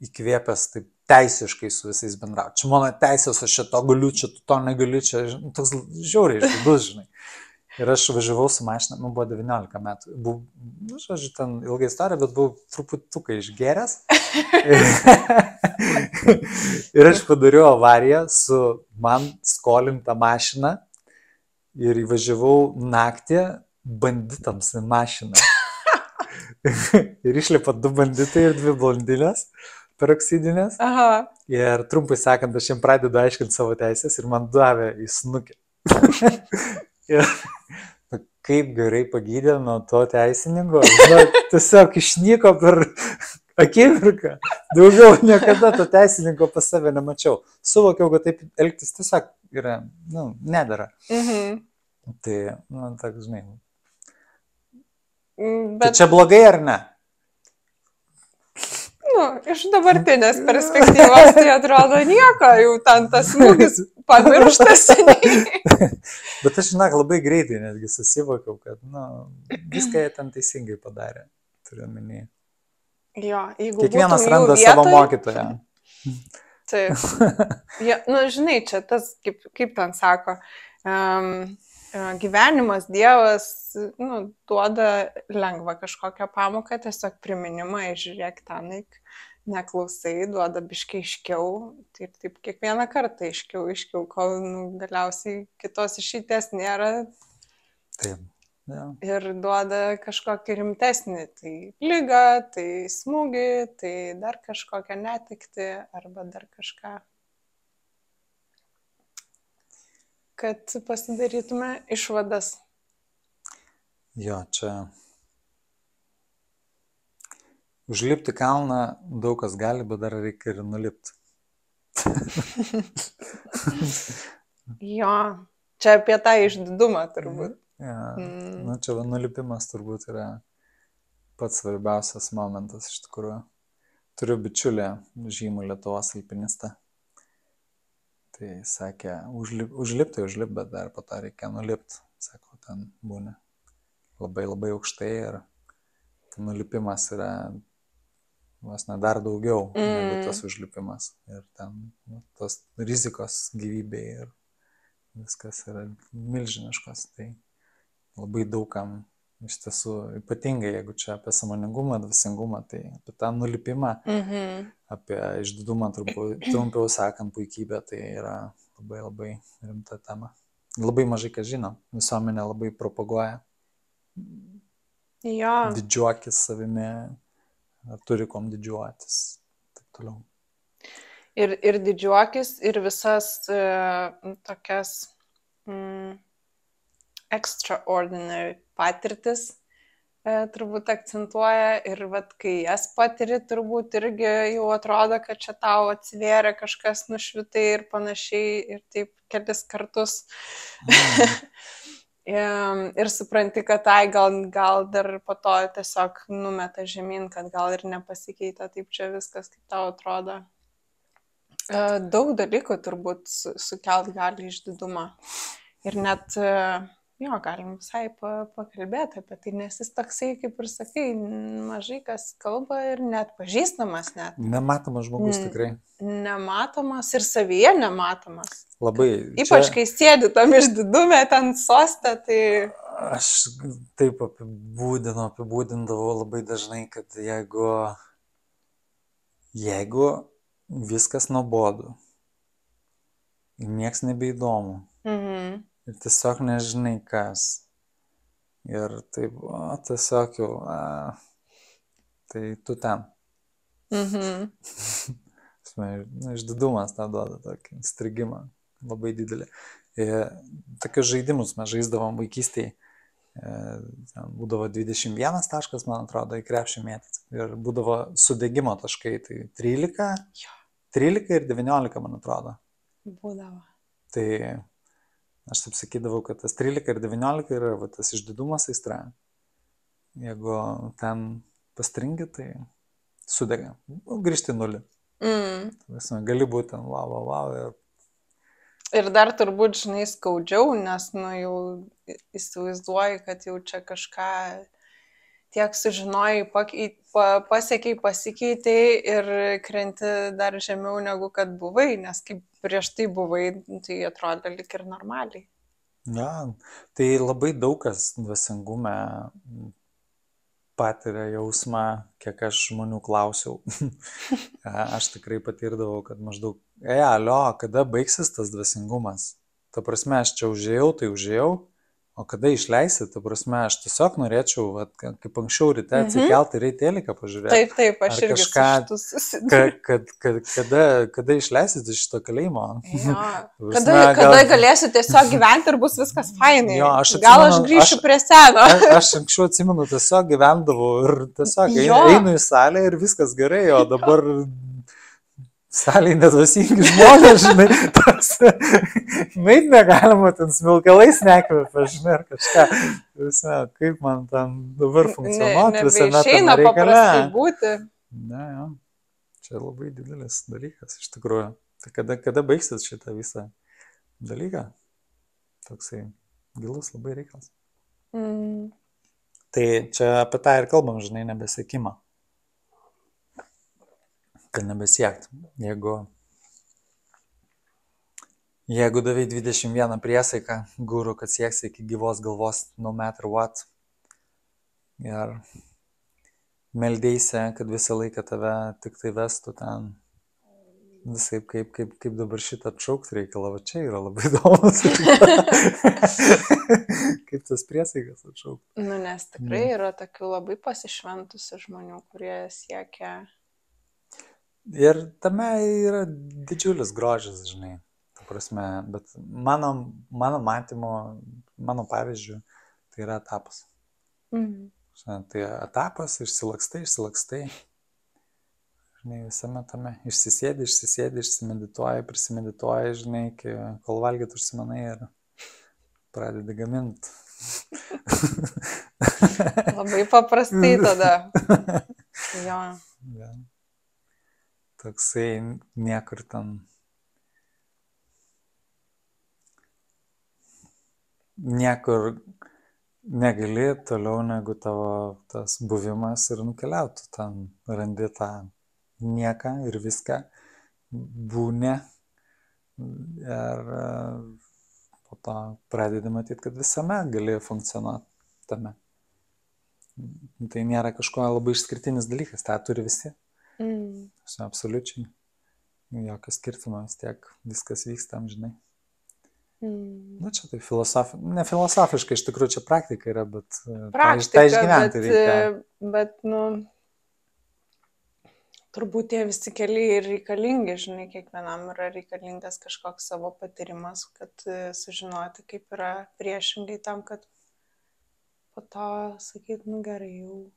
Speaker 1: įkvėpęs taip teisiškai su visais bendrauti. Čia mano teisės, aš čia to galiu, čia tu to negaliu, čia toks žiauriai išdidus, žinai. Ir aš važiavau su mašina, man buvo 19 metų. Žodžiu, ten ilga istorija, bet buvau truputuką išgėręs. Ir aš padariau avariją su man skolinta mašina ir įvažiavau naktį banditams į mašiną. Ir išlipa 2 banditai ir 2 blondinės peroksidinės. Ir trumpai sakant, aš jiems pradedu aiškinti savo teisės ir man davė į snukį. Ir kaip gerai pagydė nuo to teisininko. Tiesiog išnyko per akimirką. Daugiau niekada to teisininko pas save nemačiau. Suvokiau, kad taip elgtis tiesiog yra, nedara. Tai, tak, žinai. Tai čia blogai ar ne?
Speaker 2: Iš dabartinės perspektyvos tai atrodo nieko, jau ten tas smūgis pamirštas seniai.
Speaker 1: Bet aš, labai greitai netgi susivokiau, kad, viską jie ten teisingai padarė, turiu omenyje.
Speaker 2: Jo, jeigu
Speaker 1: kiekvienas randa savo mokytoją.
Speaker 2: Taip. Žinai, čia tas, kaip ten sako, gyvenimas, Dievas, duoda lengvą kažkokią pamoką, tiesiog priminimą, žiūrėk ten, neklausai, duoda biškai aiškiau, tai taip kiekvieną kartą aiškiau, kol galiausiai kitos išeities nėra.
Speaker 1: Taip. Ja.
Speaker 2: Ir duoda kažkokį rimtesnį, tai ligą, tai smūgį, tai dar kažkokią netektį arba dar kažką. Kad pasidarytume išvadas.
Speaker 1: Jo, čia užlipti kalną daug kas gali, bet dar reikia ir nulipti.
Speaker 2: Jo, čia apie tą išdidumą turbūt.
Speaker 1: Ja, čia nulipimas turbūt yra pats svarbiausias momentas iš tikrųjų. Turiu bičiulę žymų Lietuvos alpinistą. Tai sakė, užlipti, bet dar po to reikia nulipti. Sako, ten būni labai labai aukštai ir nulipimas yra vos ne dar daugiau negu tas užlipimas. Ir ten tos rizikos gyvybei ir viskas yra milžiniškos. Tai labai daugam iš tiesų ypatingai, jeigu čia apie sąmoningumą, dvasingumą, tai apie tą nulipimą, apie išdidumą, trumpiau sakant, puikybę, tai yra labai labai rimta tema. Labai mažai kas žino, visuomenė labai propaguoja.
Speaker 2: Jo.
Speaker 1: Didžiuokis savimi, turi kom didžiuotis, taip toliau.
Speaker 2: Ir didžiuokis, ir visas tokias extraordinary patirtis turbūt akcentuoja, ir vat, kai jas patiri, turbūt irgi jau atrodo, kad čia tau atsivėrė kažkas, nušvitai ir panašiai, ir taip kelis kartus. Ir supranti, kad gal dar po to tiesiog numeta žemyn, kad gal ir nepasikeitė taip čia viskas, kaip tau atrodo. Daug dalykų turbūt sukelt gali išdidumą. Ir net, galim visai pakalbėti apie tai, nes jis toksai, kaip ir sakai, mažai kas kalba ir net pažįstamas net.
Speaker 1: Nematomas žmogus tikrai.
Speaker 2: Nematomas ir savyje nematomas.
Speaker 1: Labai.
Speaker 2: Ypač kai sėdi tam išdidume, ten soste, tai...
Speaker 1: Aš taip apibūdindavau labai dažnai, kad jeigu viskas nuobodu ir nieks nebeįdomu, ir tiesiog nežinai kas, ir taip, tiesiog jau, tai tu ten. Išdidumas tą duoda tokį strigimą labai didelį. Tokius žaidimus mes žaisdavom vaikystėje, būdavo 21 taškas, man atrodo, į krepšį mėtyti, ir būdavo sudegimo taškai, tai 13 ir 19, man atrodo.
Speaker 2: Būdavo.
Speaker 1: Tai aš taip sakydavau, kad tas 13 ir 19 yra tas išdidumas aistra. Jeigu ten pastringi, tai sudega. Grįžti nulį. Gali būti ten wow.
Speaker 2: Ir dar turbūt, žinai, skaudžiau, nes, jau įsivaizduoji, kad jau čia kažką tiek sužinojai, pasiekiai, pasikeitei ir krenti dar žemiau negu kad buvai, nes kaip prieš tai buvai, tai atrodė lyg ir normaliai.
Speaker 1: Ja, tai labai daug kas dvasingume patiria jausmą, kiek aš žmonių klausiau. Aš tikrai patirdavau, kad maždaug, kada baigsis tas dvasingumas? Ta prasme, aš čia užėjau, o kada išleisi, ta prasme, aš tiesiog norėčiau, kaip anksčiau ryte atsikelt ir eiti teliką pažiūrėti.
Speaker 2: Taip, aš irgi
Speaker 1: kada išleisit iš šito kalėjimo?
Speaker 2: Kada galėsiu tiesiog gyventi ir bus viskas fainai.
Speaker 1: Gal
Speaker 2: aš grįšiu prie seno.
Speaker 1: Aš anksčiau atsimenu, tiesiog gyvendavau ir tiesiog einu į salę ir viskas gerai, o dabar salėje nedvasingi žmonės, žinai, negalima ten smilkalais nekvėpia, žinai, ar kažką. Kaip man ten dabar funkcionuoti visame tame reikale.
Speaker 2: Būti.
Speaker 1: Ne, čia labai didelis dalykas, iš tikrųjų. Tai kada baigsis šitą visą dalyką? Toksai gilus labai reikalas. Tai čia apie tą ir kalbam, žinai, nebesiekimą. Kad nebesiekt. Jeigu davai 21 priesaiką guru, kad sieksi iki gyvos galvos no matter what, ir meldėsi, kad visą laiką tave tik tai vestų ten, visai kaip dabar šitą atšaukti reikalą, va čia yra labai įdomus. Kaip tas priesaikas atšaukti.
Speaker 2: Nes tikrai yra tokių labai pasišventusių žmonių, kurie siekia.
Speaker 1: Ir tame yra didžiulis grožis, žinai, ta prasme, bet mano matymo, mano pavyzdžių, tai yra etapas. Tai etapas, išsilakstai, žinai, visame tame, išsisėdi, išsimedituoji, prisimedituoji, žinai, kol valgyt užsimanai ir pradedi gaminti.
Speaker 2: Labai paprastai tada. Jo.
Speaker 1: Ja. Toksai niekur ten niekur negali toliau negu tavo tas buvimas ir nukeliautų. Ten randi tą nieką ir viską, būni ir po to pradedi matyti, kad visame gali funkcionuoti tame. Tai nėra kažko labai išskirtinis dalykas, tą turi visi.
Speaker 2: Mm.
Speaker 1: Absoliučiai. Jokio skirtumo, vis tiek viskas vyksta amžinai.
Speaker 2: Mm.
Speaker 1: Nu, čia tai ne filosofiškai, iš tikrųjų čia praktika yra, bet
Speaker 2: Praktika,
Speaker 1: tą išgyventi reikia.
Speaker 2: Bet, nu, turbūt tie visi keliai ir reikalingi, žinai, kiekvienam yra reikalingas kažkoks savo patyrimas, kad sužinoti, kaip yra priešingai tam, kad po to sakyt, nu gerai, jau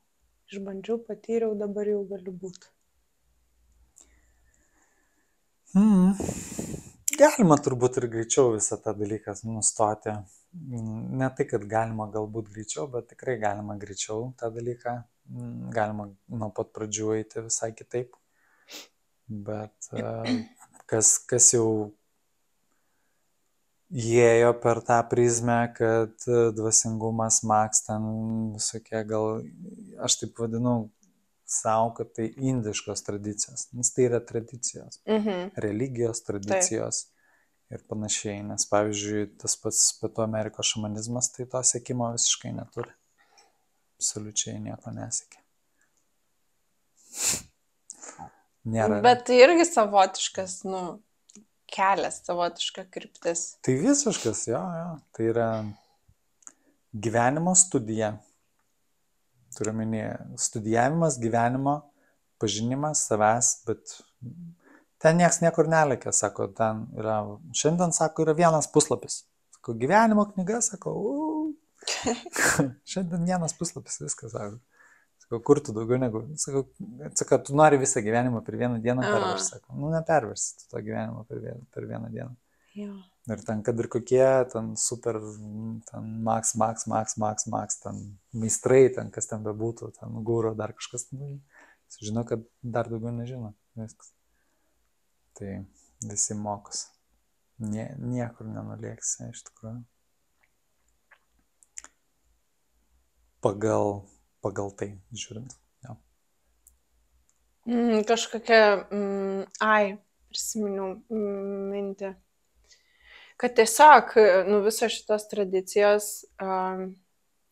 Speaker 2: išbandžiau, patyriau, dabar jau galiu būti.
Speaker 1: Galima turbūt ir greičiau visą tą dalyką nustoti. Ne tai, kad galima galbūt greičiau, bet tikrai galima greičiau tą dalyką. Galima nuo pat pradžių eiti visai kitaip. Bet kas jau įėjo per tą prizmę, kad dvasingumas, maks, ten visokie gal, aš taip vadinu savo, kad tai indiškos tradicijos, nes tai yra tradicijos, religijos tradicijos ir panašiai, nes pavyzdžiui, tas pats Pietų Amerikos šamanizmas, tai to sekimo visiškai neturi, absoliučiai nieko nesekė. Nėra.
Speaker 2: Bet tai irgi savotiškas, nu, kelias, savotiška kryptis.
Speaker 1: Tai visiškas, jo, tai yra gyvenimo studija. Turiu minėję, studijavimas, gyvenimo, pažinimas savęs, bet ten nieks niekur nelėkia, sako, ten yra, šiandien, sako, yra vienas puslapis. Sako, gyvenimo knyga, sako, šiandien vienas puslapis, viskas, sako. Sako, kur tu daugiau negu, sako, tu nori visą gyvenimą per vieną dieną perversi, sako, nu neperversi tu to gyvenimo per vieną dieną.
Speaker 2: Jo.
Speaker 1: Ir ten, kad ir kokie, ten super, ten maks, ten meistrai, ten kas ten bebūtų, ten gūro, dar kažkas, žino, kad dar daugiau nežino, viskas. Tai visi mokosi. Niekur nenulieksi, iš tikrųjų. Pagal tai žiūrint. Ja.
Speaker 2: Kažkokia, prisiminiau mintį. Kad tiesiog, nu, visos šitos tradicijos,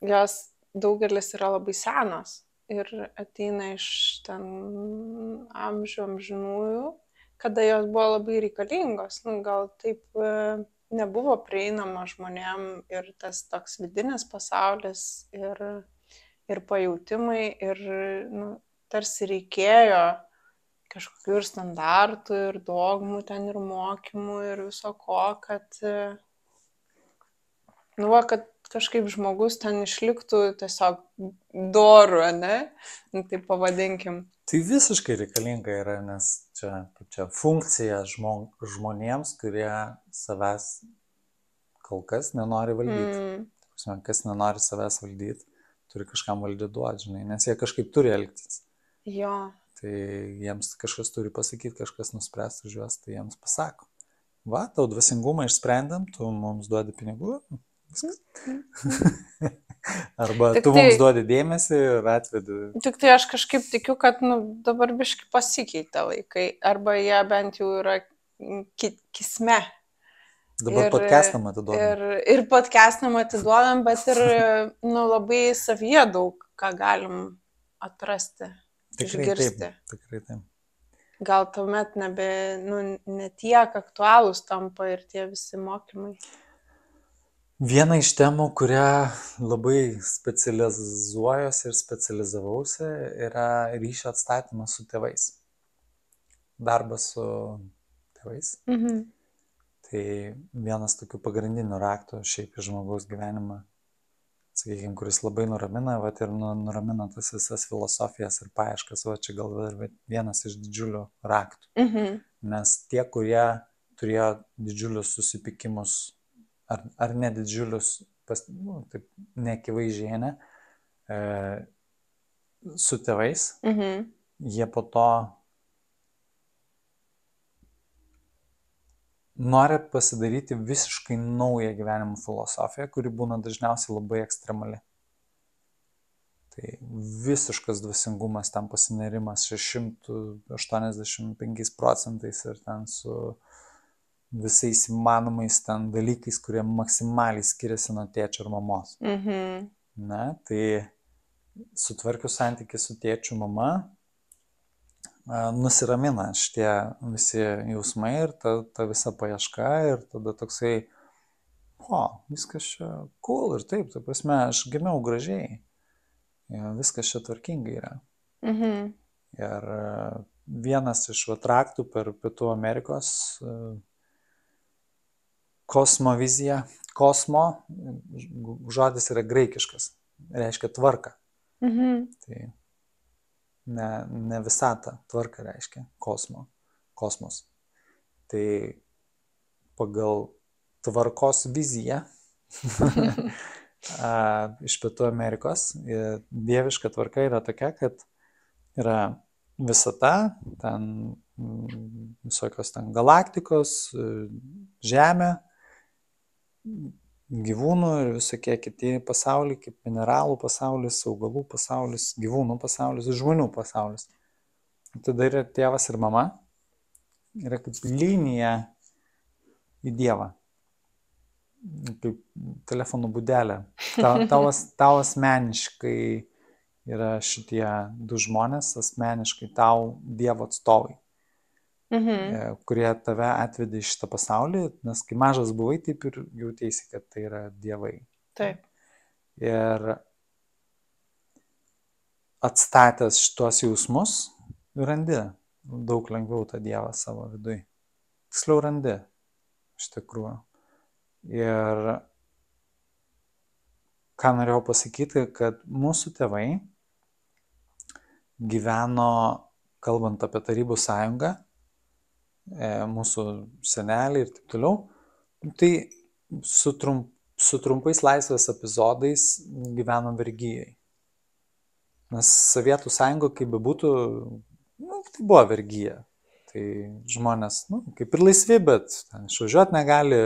Speaker 2: jos daugelis yra labai senos ir ateina iš ten amžinųjų, kada jos buvo labai reikalingos. Nu, gal taip nebuvo prieinama žmonėm ir tas toks vidinis pasaulis ir pajautimai ir, nu, tarsi reikėjo kažkokių ir standartų, ir dogmų, ten ir mokymų, ir viso ko, kad, nu, kad kažkaip žmogus ten išliktų tiesiog doru, ne? Nu, tai pavadinkim.
Speaker 1: Tai visiškai reikalinga yra, nes čia funkcija žmonėms, kurie savęs kol kas nenori valdyti. Kas nenori savęs valdyti, turi kažkam valdyti duoti, žinai, nes jie kažkaip turi elgtis.
Speaker 2: Jo.
Speaker 1: Tai jiems kažkas turi pasakyti, kažkas nuspręs už juos, tai jiems pasako. Va, tau dvasingumą išsprendam, tu mums duodi pinigų, viskas. Arba tik tu mums duodi dėmesį ir atvedi.
Speaker 2: Tik tai aš kažkaip tikiu, kad, nu, dabar biškai pasikeitė laikai, arba jie bent jau yra kisme.
Speaker 1: Dabar podcastam atiduodam.
Speaker 2: Ir podcastam atiduodam, bet ir, nu, labai savyje daug ką galim atrasti.
Speaker 1: Tikrai taip.
Speaker 2: Gal tuomet ne tiek aktualūs tampa ir tie visi mokymai.
Speaker 1: Viena iš temų, kurią labai specializuojuosi ir specializavausi, yra ryšio atstatymas su tėvais. Darbas su tėvais. Tai vienas tokių pagrindinių raktų šiaip į žmogaus gyvenimą, sakykime, kuris labai nuramina, va, ir nuramina tas visas filosofijas ir paieškas, va, čia gal vienas iš didžiulių raktų. Nes tie, kurie turėjo didžiulius susipykimus, ar ne didžiulius, taip neakivaizdžiai, ne, su tėvais, jie po to nori pasidaryti visiškai naują gyvenimo filosofiją, kuri būna dažniausiai labai ekstremali. Tai visiškas dvasingumas, ten pasinerimas 685% ir ten su visais įmanomais ten dalykais, kurie maksimaliai skiriasi nuo tėčio ir mamos. Ne, tai sutvarkius santykį su tėčiu, mama, nusiramina šitie visi jausmai ir ta visa paieška ir tada toksai, viskas čia cool ir taip, ta prasme, aš gimiau gražiai, viskas čia tvarkingai yra. Ir vienas iš raktų per Pietų Amerikos kosmoviziją, kosmo, žodis yra graikiškas, reiškia tvarką. Tai ne visata, tvarka reiškia kosmos. Tai pagal tvarkos viziją iš Pietų Amerikos dieviška tvarka yra tokia, kad yra visata, ten visokios ten galaktikos, Žemė, gyvūnų ir visokie kiti pasauliai, kaip mineralų pasaulis, augalų pasaulis, gyvūnų pasaulis, žmonių pasaulis. Tada yra tėvas ir mama, yra kaip linija į Dievą, kaip telefonų būdelė. Tau asmeniškai yra šitie du žmonės, asmeniškai tau Dievo atstovai, kurie tave atvedė į šitą pasaulį, nes kai mažas buvai, taip ir jautėsi, kad tai yra dievai.
Speaker 2: Taip.
Speaker 1: Ir atstatęs šitos jausmus, randi daug lengviau tą dievą savo vidui. Tiksliau randi, iš tikrųjų. Ir ką norėjau pasakyti, kad mūsų tėvai gyveno, kalbant apie Tarybų sąjungą, mūsų seneliai ir taip toliau, tai su trumpais laisvės epizodais gyveno vergyjai. Nes Sovietų sąjunga, kaip bebūtų, tai buvo vergyja. Tai žmonės, kaip ir laisvi, bet išvažiuoti negali,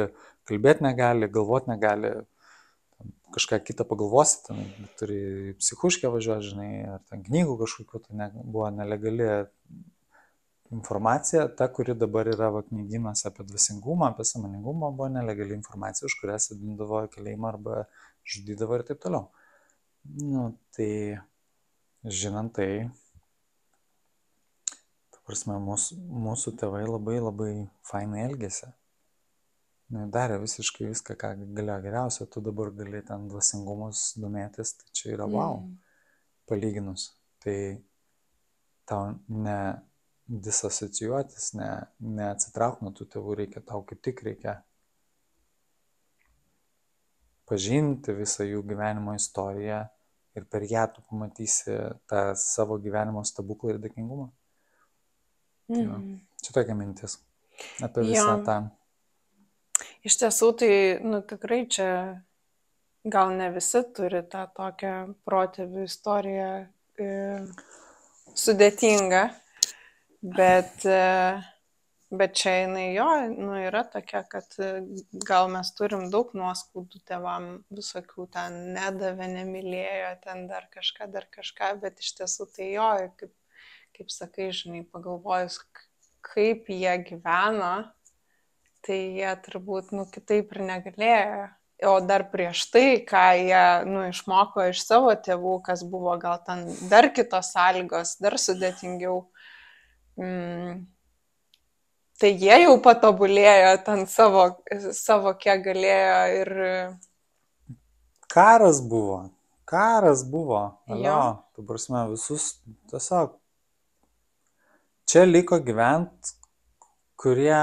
Speaker 1: kalbėti negali, galvoti negali, kažką kitą pagalvosi, ten turi psichuškę važiuoti, žinai, ar ten knygų kažkokiu, tai buvo nelegali informacija, ta, kuri dabar yra knygynuose apie dvasingumą, apie sąmoningumą, buvo nelegali informacija, už kurią sėdindavo į kalėjimą arba žudydavo ir taip toliau. Tai žinant tai, ta prasme, mūsų tėvai labai labai fainai elgėsi. Darė visiškai viską, ką galėjo geriausia, tu dabar gali ten dvasingumus domėtis, tai čia yra wow, palyginus. Tai tau disasocijuotis, neatsitrauk nuo tų tėvų reikia, tau kaip tik reikia pažinti visą jų gyvenimo istoriją ir per ją tu pamatysi tą savo gyvenimo stebuklą ir dėkingumą. Čia tokia mintis apie visą tą.
Speaker 2: Iš tiesų, tai tikrai čia gal ne visi turi tą tokią protėvių istoriją sudėtingą. Bet čia jinai yra tokia, kad gal mes turim daug nuoskaudų tėvam, visokių ten nedavė, nemylėjo, ten dar kažką, bet iš tiesų tai kaip sakai, žinai, pagalvojus, kaip jie gyveno, tai jie turbūt kitaip ir negalėjo. O dar prieš tai, ką jie išmoko iš savo tėvų, kas buvo gal ten dar kitos sąlygos, dar sudėtingiau. Tai jie jau patobulėjo ten savo kiek galėjo ir...
Speaker 1: Karas buvo. Tu prasme, visus tiesiog čia liko gyvent, kurie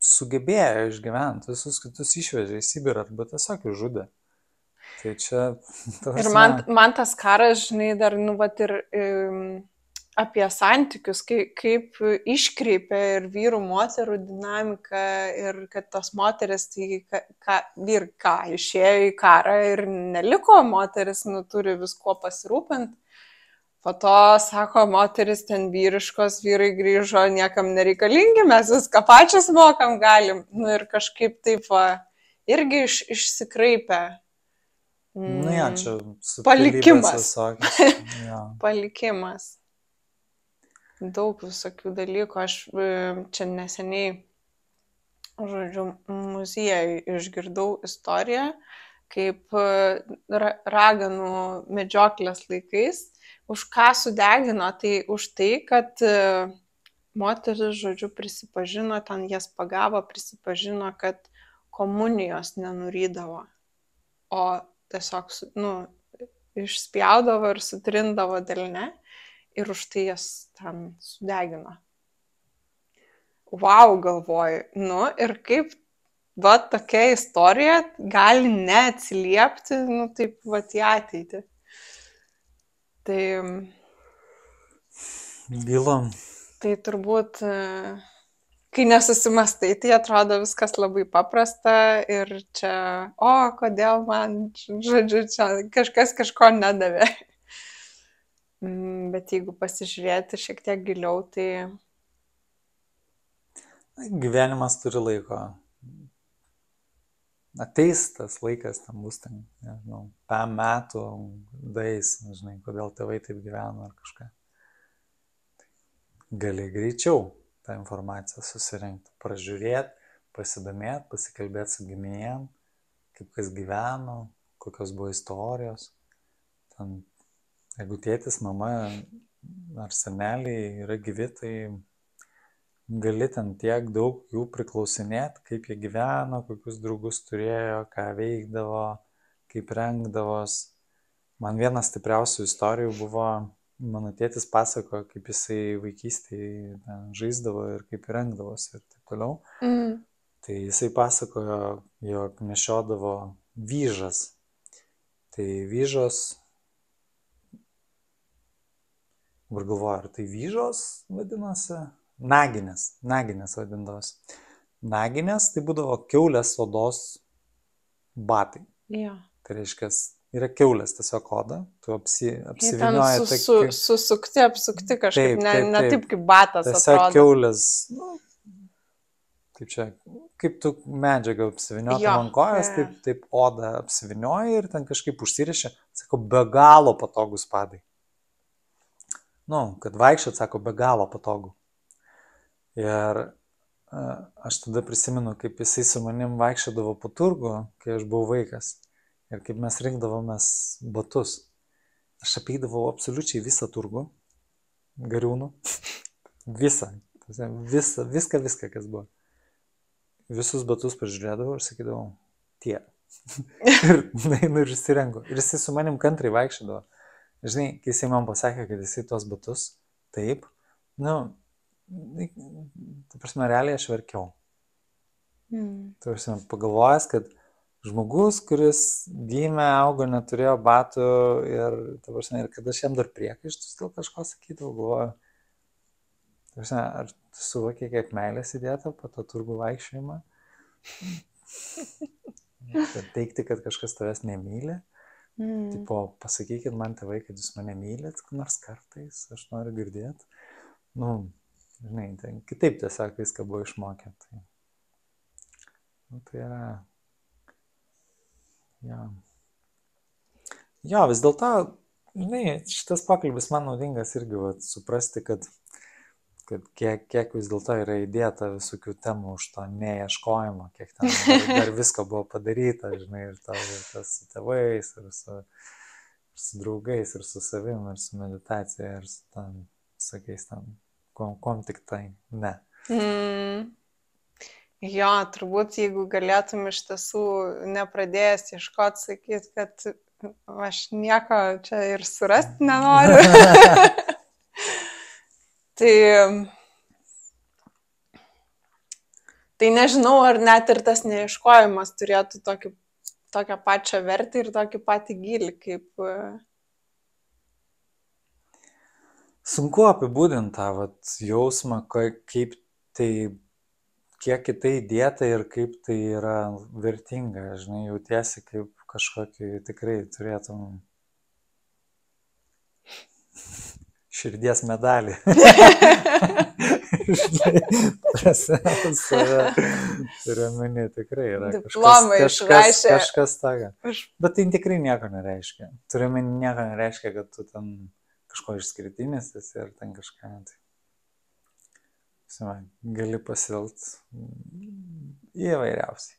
Speaker 1: sugebėjo išgyventi, visus kitus išvežė į Sibirą arba tiesiog išžudė. Tai čia...
Speaker 2: Ir man tas karas, žinai, dar ir... apie santykius, kaip iškreipia ir vyrų moterų dinamiką ir kad tos moteris išėjo į karą ir neliko, moteris turi viskuo pasirūpinti. Po to, sako, moteris ten vyriškos, vyrai grįžo, niekam nereikalingi, mes viską pačias mokam, galim. Ir kažkaip taip irgi išsikraipia.
Speaker 1: Čia
Speaker 2: palikimas. Palikimas. Daug visokių dalykų. Aš čia neseniai, žodžiu, muziejui išgirdau istoriją kaip raganų medžioklės laikais. Už ką sudegino? Tai už tai, kad moteris, žodžiu, prisipažino, ten jas pagavo, prisipažino, kad komunijos nenurydavo, o tiesiog, išspjaudavo ir sutrindavo delne ir už tai jas ten sudegino. Vau, galvoju, ir kaip tokia istorija gali neatsiliepti, taip į ateitį. Tai
Speaker 1: Gilu.
Speaker 2: Tai turbūt, kai nesusimastai, tai atrodo viskas labai paprasta ir čia, kodėl man, žodžiu, čia kažkas kažko nedavė. Bet jeigu pasižiūrėti šiek tiek giliau, tai...
Speaker 1: Gyvenimas turi laiko. Ateis tas laikas, tam bus, nežinau, 5 metų daeis, žinai, kodėl tėvai taip gyveno ar kažką. Gali greičiau tą informaciją susirinkti, pražiūrėti, pasidomėti, pasikalbėti su giminėm, kaip kas gyveno, kokios buvo istorijos. Ten, jeigu tėtis, mama ar seneliai yra gyvi, tai gali ten tiek daug jų priklausinėti, kaip jie gyveno, kokius draugus turėjo, ką veikdavo, kaip rengdavos. Man vienas stipriausių istorijų buvo, mano tėtis pasakojo, kaip jisai vaikystėje žaisdavo ir kaip rengdavosi ir taip toliau. Tai jisai pasakojo, jog nešiodavo vyžas. Tai vyžos, dabar galvoju, ar tai vyžos vadinosi? Naginės vadindavosi. Naginės tai būdavo kiaulės odos batai.
Speaker 2: Ja.
Speaker 1: Tai reiškia, yra kiaulės tiesiog oda, tu apsivinioji.
Speaker 2: Ten susukti, apsukti kažkaip, ne taip kaip batas
Speaker 1: tiesiog
Speaker 2: atrodo.
Speaker 1: Tiesiog kiaulės, kaip tu medžiagą apsiviniotum ant kojas, taip oda apsivinioji ir ten kažkaip užsirišia, sako, be galo patogus padai. Kad vaikščiot, sako, be galo patogu. Ir aš tada prisimenu, kaip jisai su manim vaikščiodavo po turgų, kai aš buvau vaikas. Ir kaip mes rinkdavomės batus. Aš apeidavau absoliučiai visą turgų, Gariūnų. Viską, kas buvo. Visus batus pažiūrėdavau ir sakydavau, tie. ir išsirenku. Ir jisai su manim kantriai vaikščiodavo. Žinai, kai jisai man pasakė, kad jisai tos batus, taip, ta prasme, realiai aš verkiau. Ta prasme, pagalvojęs, kad žmogus, kuris gimė, augo, neturėjo batų ir, ta prasme, ir kad aš jam dar priekaištus dėl kažko sakydavau, galvoju, ta prasme, ar tu suvokiai, kiek meilės įdėta po to turgų vaikščiojimą? Teikti, kad kažkas tavęs nemyli. Tipo, pasakykit man, tėvai, kad jūs mane mylit, nors kartais, aš noriu girdėti. Žinai, kitaip tiesiog viską buvo išmokę. Tai yra... Jo, vis dėlto, žinai, šitas pokalbis man naudingas irgi suprasti, kad kiek vis dėlto yra įdėta visokių temų už to neieškojimo, kiek ten dar visko buvo padaryta, žinai, ir tas su tėvais, ir su draugais, ir su savim, ir su meditacija, ir su tam, sakiais tam, kuom tik tai, ne.
Speaker 2: Jo, turbūt, jeigu galėtum iš tiesų nepradėjęs ieškoti, sakyti, kad aš nieko čia ir surasti nenoriu. Tai nežinau, ar net ir tas neieškojimas turėtų tokią pačią vertę ir tokį patį gylį, kaip...
Speaker 1: Sunku apibūdinti tą jausmą, kaip tai, kiek į tai įdėta ir kaip tai yra vertinga, žinai, jautiesi kaip kažkokį tikrai turėtum širdies medalį. Turiu omeny, tikrai yra kažkas toga. Bet tai tikrai nieko nereiškia. Turiu omeny, nieko nereiškia, kad tu ten kažko išskirtinis esi ir ten kažką. Gali pasielgti įvairiausiai.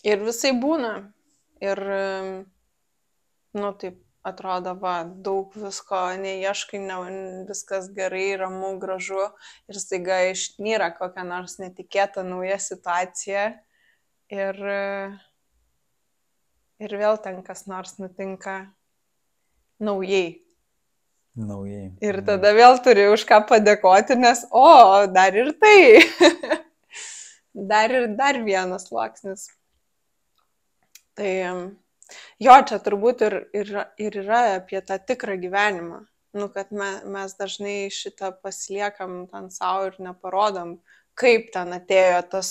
Speaker 2: Ir visai būna. Ir, nu, taip atrodo, va, daug visko neieškai, viskas gerai, ramu, gražu. Ir staiga išnyra kokią nors netikėtą naują situaciją. Ir vėl ten kas nors nutinka naujai. Ir tada vėl turi už ką padėkoti, nes, dar ir tai. dar vienas sluoksnis. Tai jo, čia turbūt ir yra apie tą tikrą gyvenimą. Nu, kad mes dažnai šitą pasiliekam ten savo ir neparodom, kaip ten atėjo tas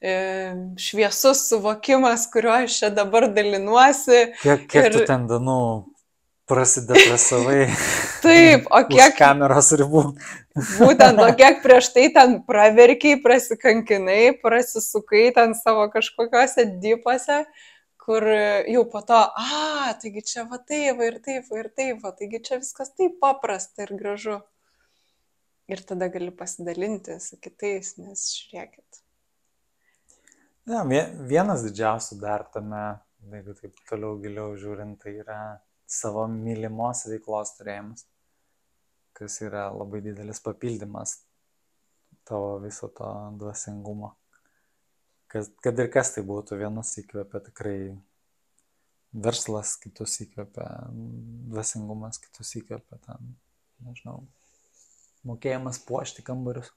Speaker 2: šviesus suvokimas, kuriuo aš čia dabar dalinuosi.
Speaker 1: Kiek tu ten danų prasidepresavai.
Speaker 2: Taip, o kiek...
Speaker 1: Už kameros ribų.
Speaker 2: Būtent, o kiek prieš tai ten praverkiai, prasikankinai, prasisukai ten savo kažkokiuose dypose, kur jau po to, taigi čia va taip, ir taip, ir taip, taigi čia viskas taip paprasta ir gražu. Ir tada gali pasidalinti su kitais, nes žiūrėkit.
Speaker 1: Ja, vienas didžiausių dar tame, jeigu taip toliau giliau žiūrint, tai yra savo mylimos veiklos turėjimas, kas yra labai didelis papildymas tavo viso to dvasingumo. Kad ir kas tai būtų, vienus įkvepia tikrai verslas, kitus įkvepia dvasingumas, kitus įkvepia ten, nežinau, mokėjimas puošti kambarius.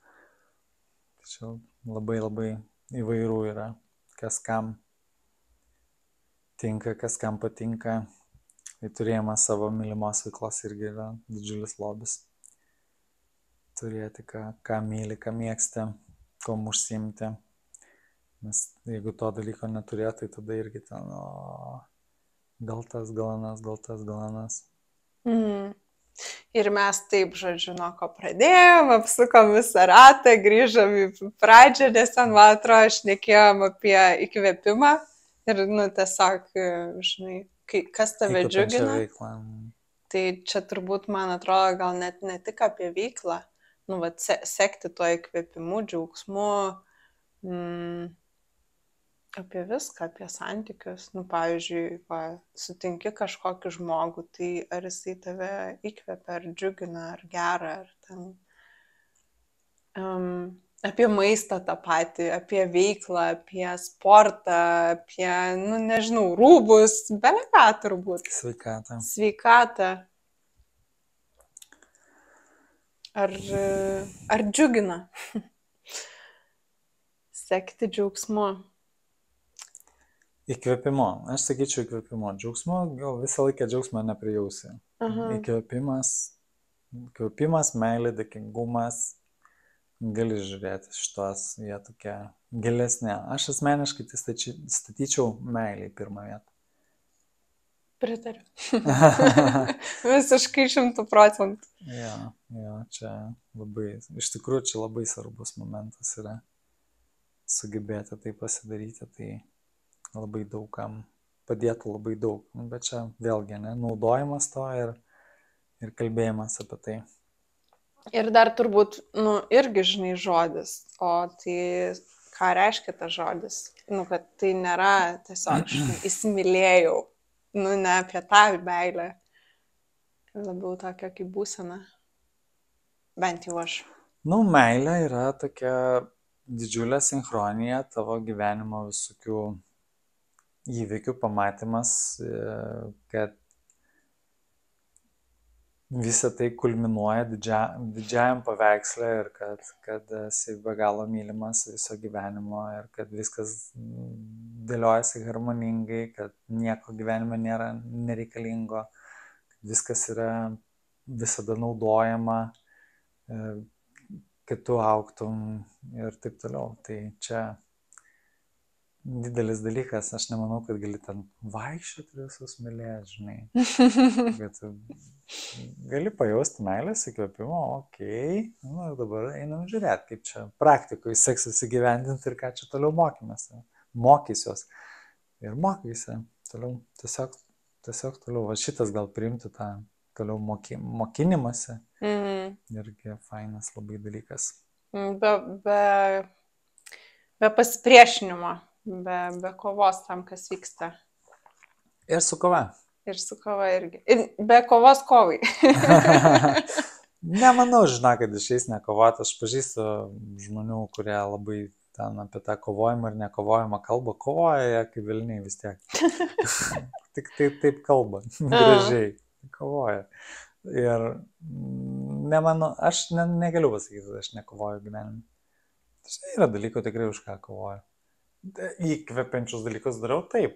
Speaker 1: Tačiau labai labai įvairių yra, kas kam tinka, kas kam patinka. Tai turėjimas savo mylimos veiklos irgi yra didžiulis lobis. Turėti, ką myli, ką mėgsti, kom užsiimti. Nes jeigu to dalyko neturėtų, tai tada irgi ten, gal tas, gal anas.
Speaker 2: Ir mes taip, žodžiu, nuo ko pradėjom, apsukom visą ratą, grįžom į pradžią, nes ten, man atrodo, šnekėjom apie įkvėpimą. Ir, tiesiog, žinai, kas tave džiugina. Tai čia turbūt, man atrodo, gal net ne tik apie veiklą, sekti to įkvėpimu, džiaugsmu, apie viską, apie santykius. Pavyzdžiui, sutinki kažkokį žmogų, tai ar jisai tave įkvėpia, ar džiugina, ar gera, ar ten... Apie maistą tą patį, apie veiklą, apie sportą, apie, nežinau, rūbus, bele ką turbūt. Sveikatą. Ar džiugina? Sekti džiaugsmu.
Speaker 1: Įkvėpimo. Aš sakyčiau įkvėpimo. Džiaugsmo, gal visą laiką džiaugsmą neprijausi. Įkvėpimas, meilė, dėkingumas. Gali žiūrėti šitos, jie tokie gilesnė. Aš asmeniškai tai statyčiau meilį į pirmą vietą.
Speaker 2: Pritariu. Visiškai 100%.
Speaker 1: Jo, čia labai, iš tikrųjų, čia labai svarbus momentas yra sugebėti tai pasidaryti, tai labai daugam padėtų labai daug. Bet čia vėlgi, naudojimas to ir kalbėjimas apie tai.
Speaker 2: Ir dar turbūt, irgi, žinai, žodis. O tai ką reiškia tas žodis? Kad tai nėra tiesiog, įsimylėjau. Ne apie tą meilę. Labiau tokia kaip būsena. Bent jau aš.
Speaker 1: Meilė yra tokia didžiulė sinchronija tavo gyvenimo visokių įvykių pamatymas, kad visą tai kulminuoja didžiajam paveiksle ir kad esi be galo mylimas viso gyvenimo ir kad viskas dėliojasi harmoningai, kad nieko gyvenime nėra nereikalingo, kad viskas yra visada naudojama, kad tu augtum ir taip toliau. Tai čia didelis dalykas, aš nemanau, kad gali ten vaikščioti visus mylėti, žinai. Bet gali pajausti meilės įkvėpimo, dabar einam žiūrėti, kaip čia praktikoje seksis įgyvendinti ir ką čia toliau mokysiuos. Ir mokysi toliau, tiesiog toliau, šitas gal priimti tą toliau mokinimąsi. Irgi fainas labai dalykas.
Speaker 2: Be pasipriešinimo. be kovos tam, kas vyksta.
Speaker 1: Ir su kova.
Speaker 2: Ir su kova irgi. Ir be kovos kovai.
Speaker 1: Nemanau, kad išeis nekovoti. Aš pažįstu žmonių, kurie labai ten apie tą kovojimą ir nekovojimą kalba. Kovoja jie kaip velniai vis tiek. Tik taip kalba. Gražiai. Kovoja. Ir nemanau, aš negaliu pasakyti, kad aš nekovoju gyvenime. Tai yra dalykų tikrai už ką kovoju. Įkvepiančius dalykus darau taip,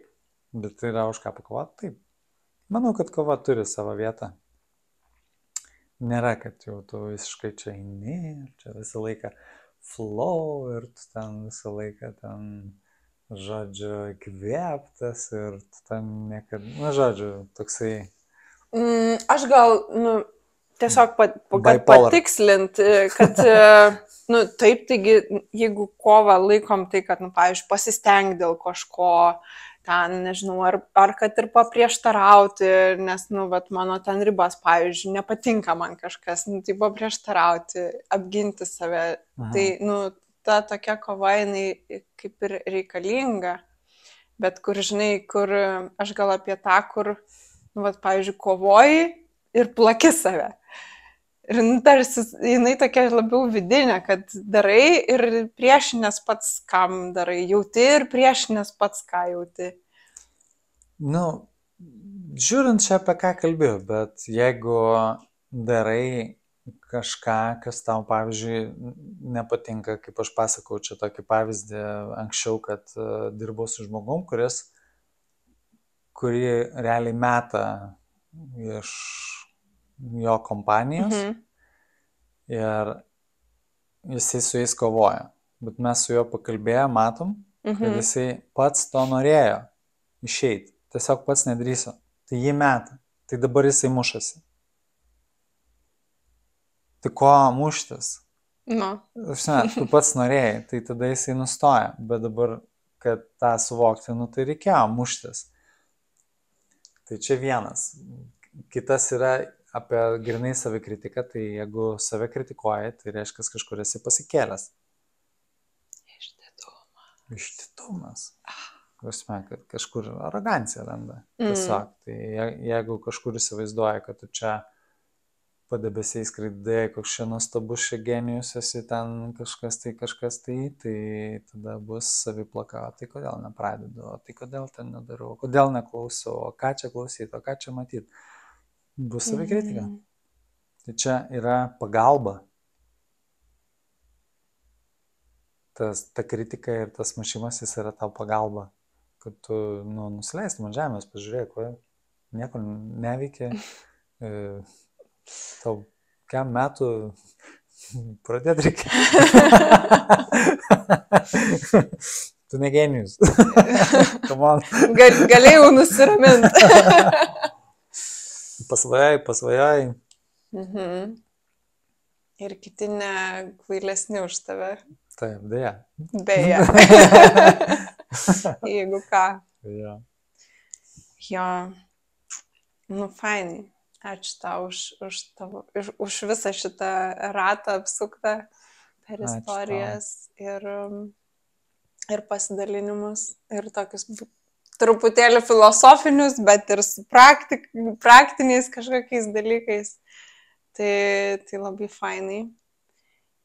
Speaker 1: bet yra už ką pakovoti taip. Manau, kad kova turi savo vietą. Nėra, kad jau tu visiškai čia eini ir čia visą laiką flow ir tu ten visą laiką ten, žodžiu, įkvėptas ir tu ten niekada, žodžiu, toksai.
Speaker 2: Aš gal, tiesiog patikslint, kad, taip, taigi, jeigu kovą laikom tai, kad, pavyzdžiui, pasisteng dėl kažko, ten, nežinau, ar kad ir paprieštarauti, nes, mano ten ribas, pavyzdžiui, nepatinka man kažkas, tai paprieštarauti, apginti save, tai, ta tokia kova, jinai kaip ir reikalinga, bet kur, žinai, kur aš gal apie tą, kur, pavyzdžiui, kovoji ir plaki save. Ir tarsi jinai tokia labiau vidinė, kad darai ir priešinės pats, kam darai. Jauti ir priešinės pats, ką jauti.
Speaker 1: Žiūrint čia apie ką kalbėjau, bet jeigu darai kažką, kas tau, pavyzdžiui, nepatinka, kaip aš pasakau, čia tokį pavyzdį anksčiau, kad dirbau su žmogum, kurį realiai meta iš jo kompanijos ir jisai su jais kovoja. Bet mes su juo pakalbėję, matom, kad jisai pats to norėjo išeiti. Tiesiog pats nedrįso. Tai jį meta. Tai dabar jisai mušasi. Tai ko muštis? Tu pats norėjai, tai tada jisai nustoja. Bet dabar, kad tą suvokti, tai reikėjo muštis. Tai čia vienas. Kitas yra apie grinai savikritiką, tai jeigu save kritikuoji, tai reiškia, kažkur esi pasikėlęs. Išdidumas. Prasme, kad kažkur arogancija randa. Tiesiog. Tai jeigu kažkur įsivaizduoji, kad tu čia padebesiai skraidai, koks čia nuostabus čia genijus esi ten kažkas tai tada bus saviplaka, tai kodėl nepradedu, tai kodėl ten nedarau, kodėl neklausau, o ką čia klausyti, o ką čia matyti. Bus savikritika. Tai čia yra pagalba. Ta kritika ir tas mušimas jis yra tau pagalba, kad tu nusileistum ant žemės, pažiūrėk, nieko neveikia. Tau kiam metų pradėti reikia. Tu ne genijus.
Speaker 2: Galėjau nusiraminti.
Speaker 1: Pasvajai.
Speaker 2: Ir kiti ne kvailesni už tave.
Speaker 1: Taip, beje.
Speaker 2: Jeigu ką.
Speaker 1: Jo.
Speaker 2: Fainai. Ačiū tau už visą šitą ratą apsuktą per istorijas ir pasidalinimus ir tokius truputėlį filosofinius, bet ir su praktiniais kažkokiais dalykais. Tai labai fainai.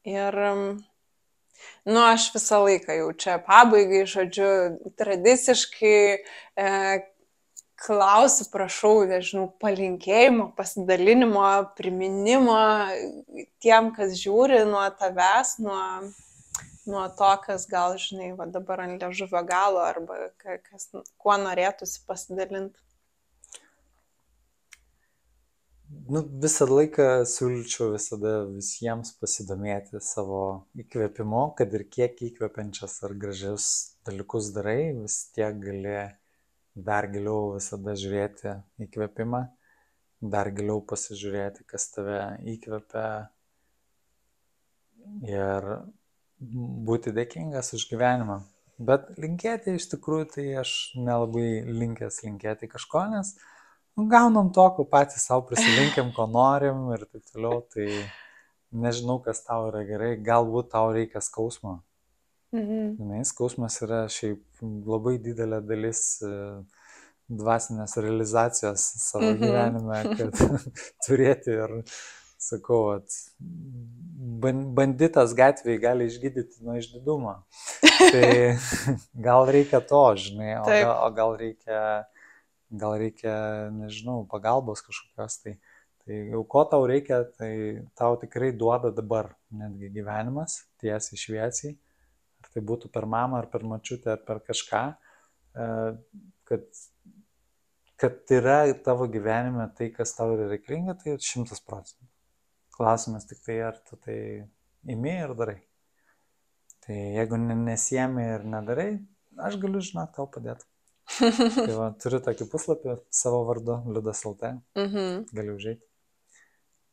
Speaker 2: Ir aš visą laiką jau čia pabaigai, žodžiu, tradiciškai klausiu, prašau, nežinau, palinkėjimo, pasidalinimo, priminimo tiem, kas žiūri nuo tavęs, nuo to, kas gal, žinai, dabar ant liežuvio galo arba kuo norėtųsi pasidalinti.
Speaker 1: Visą laiką siūlyčiau visada visiems pasidomėti savo įkvėpimu, kad ir kiek įkvepiančias ar gražius dalykus darai, vis tiek gali dar giliau visada žiūrėti įkvėpimą, dar giliau pasižiūrėti, kas tave įkvepia ir būti dėkingas už gyvenimą. Bet linkėti iš tikrųjų, tai aš nelabai linkęs linkėti kažko, nes gaunam to, ko patys savo prisilinkiam, ko norim ir taip toliau, tai nežinau, kas tau yra gerai, galbūt tau reikia skausmo. Žinai, skausmas yra šiaip labai didelė dalis dvasinės realizacijos savo gyvenime, kad turėti ir, sakau, banditas gatvėje gali išgydyti nuo išdidumo. Tai gal reikia to, žinai, o gal reikia, nežinau, pagalbos kažkokios. Tai jau ko tau reikia, tai tau tikrai duoda dabar netgi gyvenimas, tiesiai šviesiai. Ar tai būtų per mamą, ar per močiutę, ar per kažką, kad yra tavo gyvenime tai, kas tau yra reikalinga, tai 100%. Klausimas tik tai, ar tu tai imi ir darai. Tai jeigu nesiemi ir nedarai, aš galiu, žinok, tau padėti. Tai va, turiu tokį puslapį savo vardu, Liudas.lt, galiu užeiti.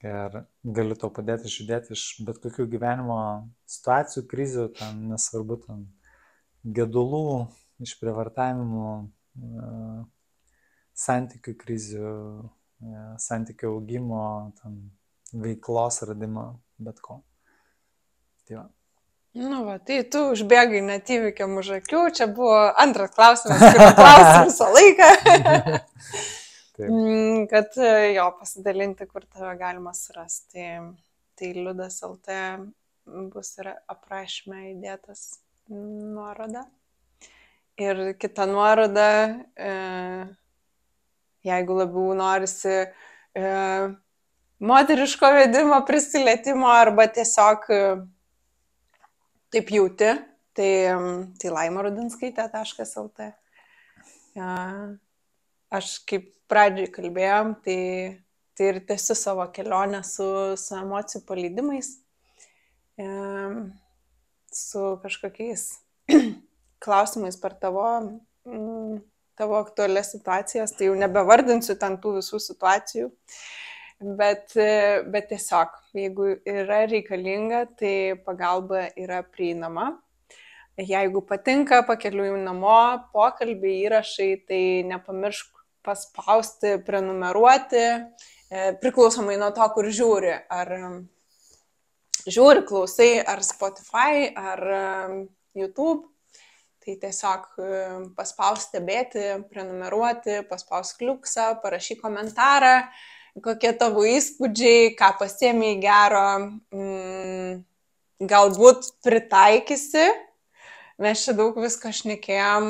Speaker 1: Ir galiu tau padėti išjudėti iš bet kokių gyvenimo situacijų, krizių, ten nesvarbu, ten gedulų, išprievartavimų, santykių krizių, santykių augimo, ten veiklos radimo, bet ko. Tai va.
Speaker 2: Nu va, tai tu užbėgai net įvykiam už akių, čia buvo antras klausimas, kurį klausiu visą laiką. Kad jo pasidalinti, kur tave galima surasti. Tai Liudas.lt bus ir aprašyme įdėtas nuoroda. Ir kita nuoroda, jeigu labiau norisi moteriško vedimo, prisilietimo arba tiesiog taip jauti, tai laimarudinskaitė.lt. Aš kaip pradžiai kalbėjom, tai ir tęsiu savo kelionę su emocijų paleidimais, su kažkokiais klausimais per tavo aktualias situacijas, tai jau nebevardinsiu ten tų visų situacijų, bet tiesiog, jeigu yra reikalinga, tai pagalba yra prieinama. Jeigu patinka pakeliui namo, pokalbiai, įrašai, tai nepamiršk paspausti, prenumeruoti, priklausomai nuo to, kur žiūri. Ar žiūri, klausai, ar Spotify, ar YouTube. Tai tiesiog paspausti, stebėti, prenumeruoti, paspausti kliuksą, parašyk komentarą, kokie tavo įspūdžiai, ką pasiėmei gero, galbūt pritaikysi. Mes čia daug visko šnekėjom,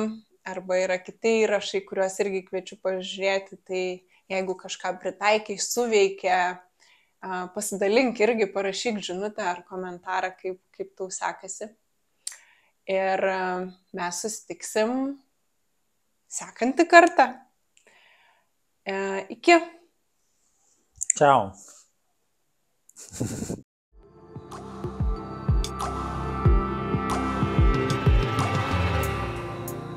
Speaker 2: arba yra kiti įrašai, kuriuos irgi kviečiu pažiūrėti, tai jeigu kažką pritaikai, suveikia, pasidalink irgi, parašyk žinutę ar komentarą, kaip tau sekasi. Ir mes susitiksim sekantį kartą. Iki.
Speaker 1: Čiau.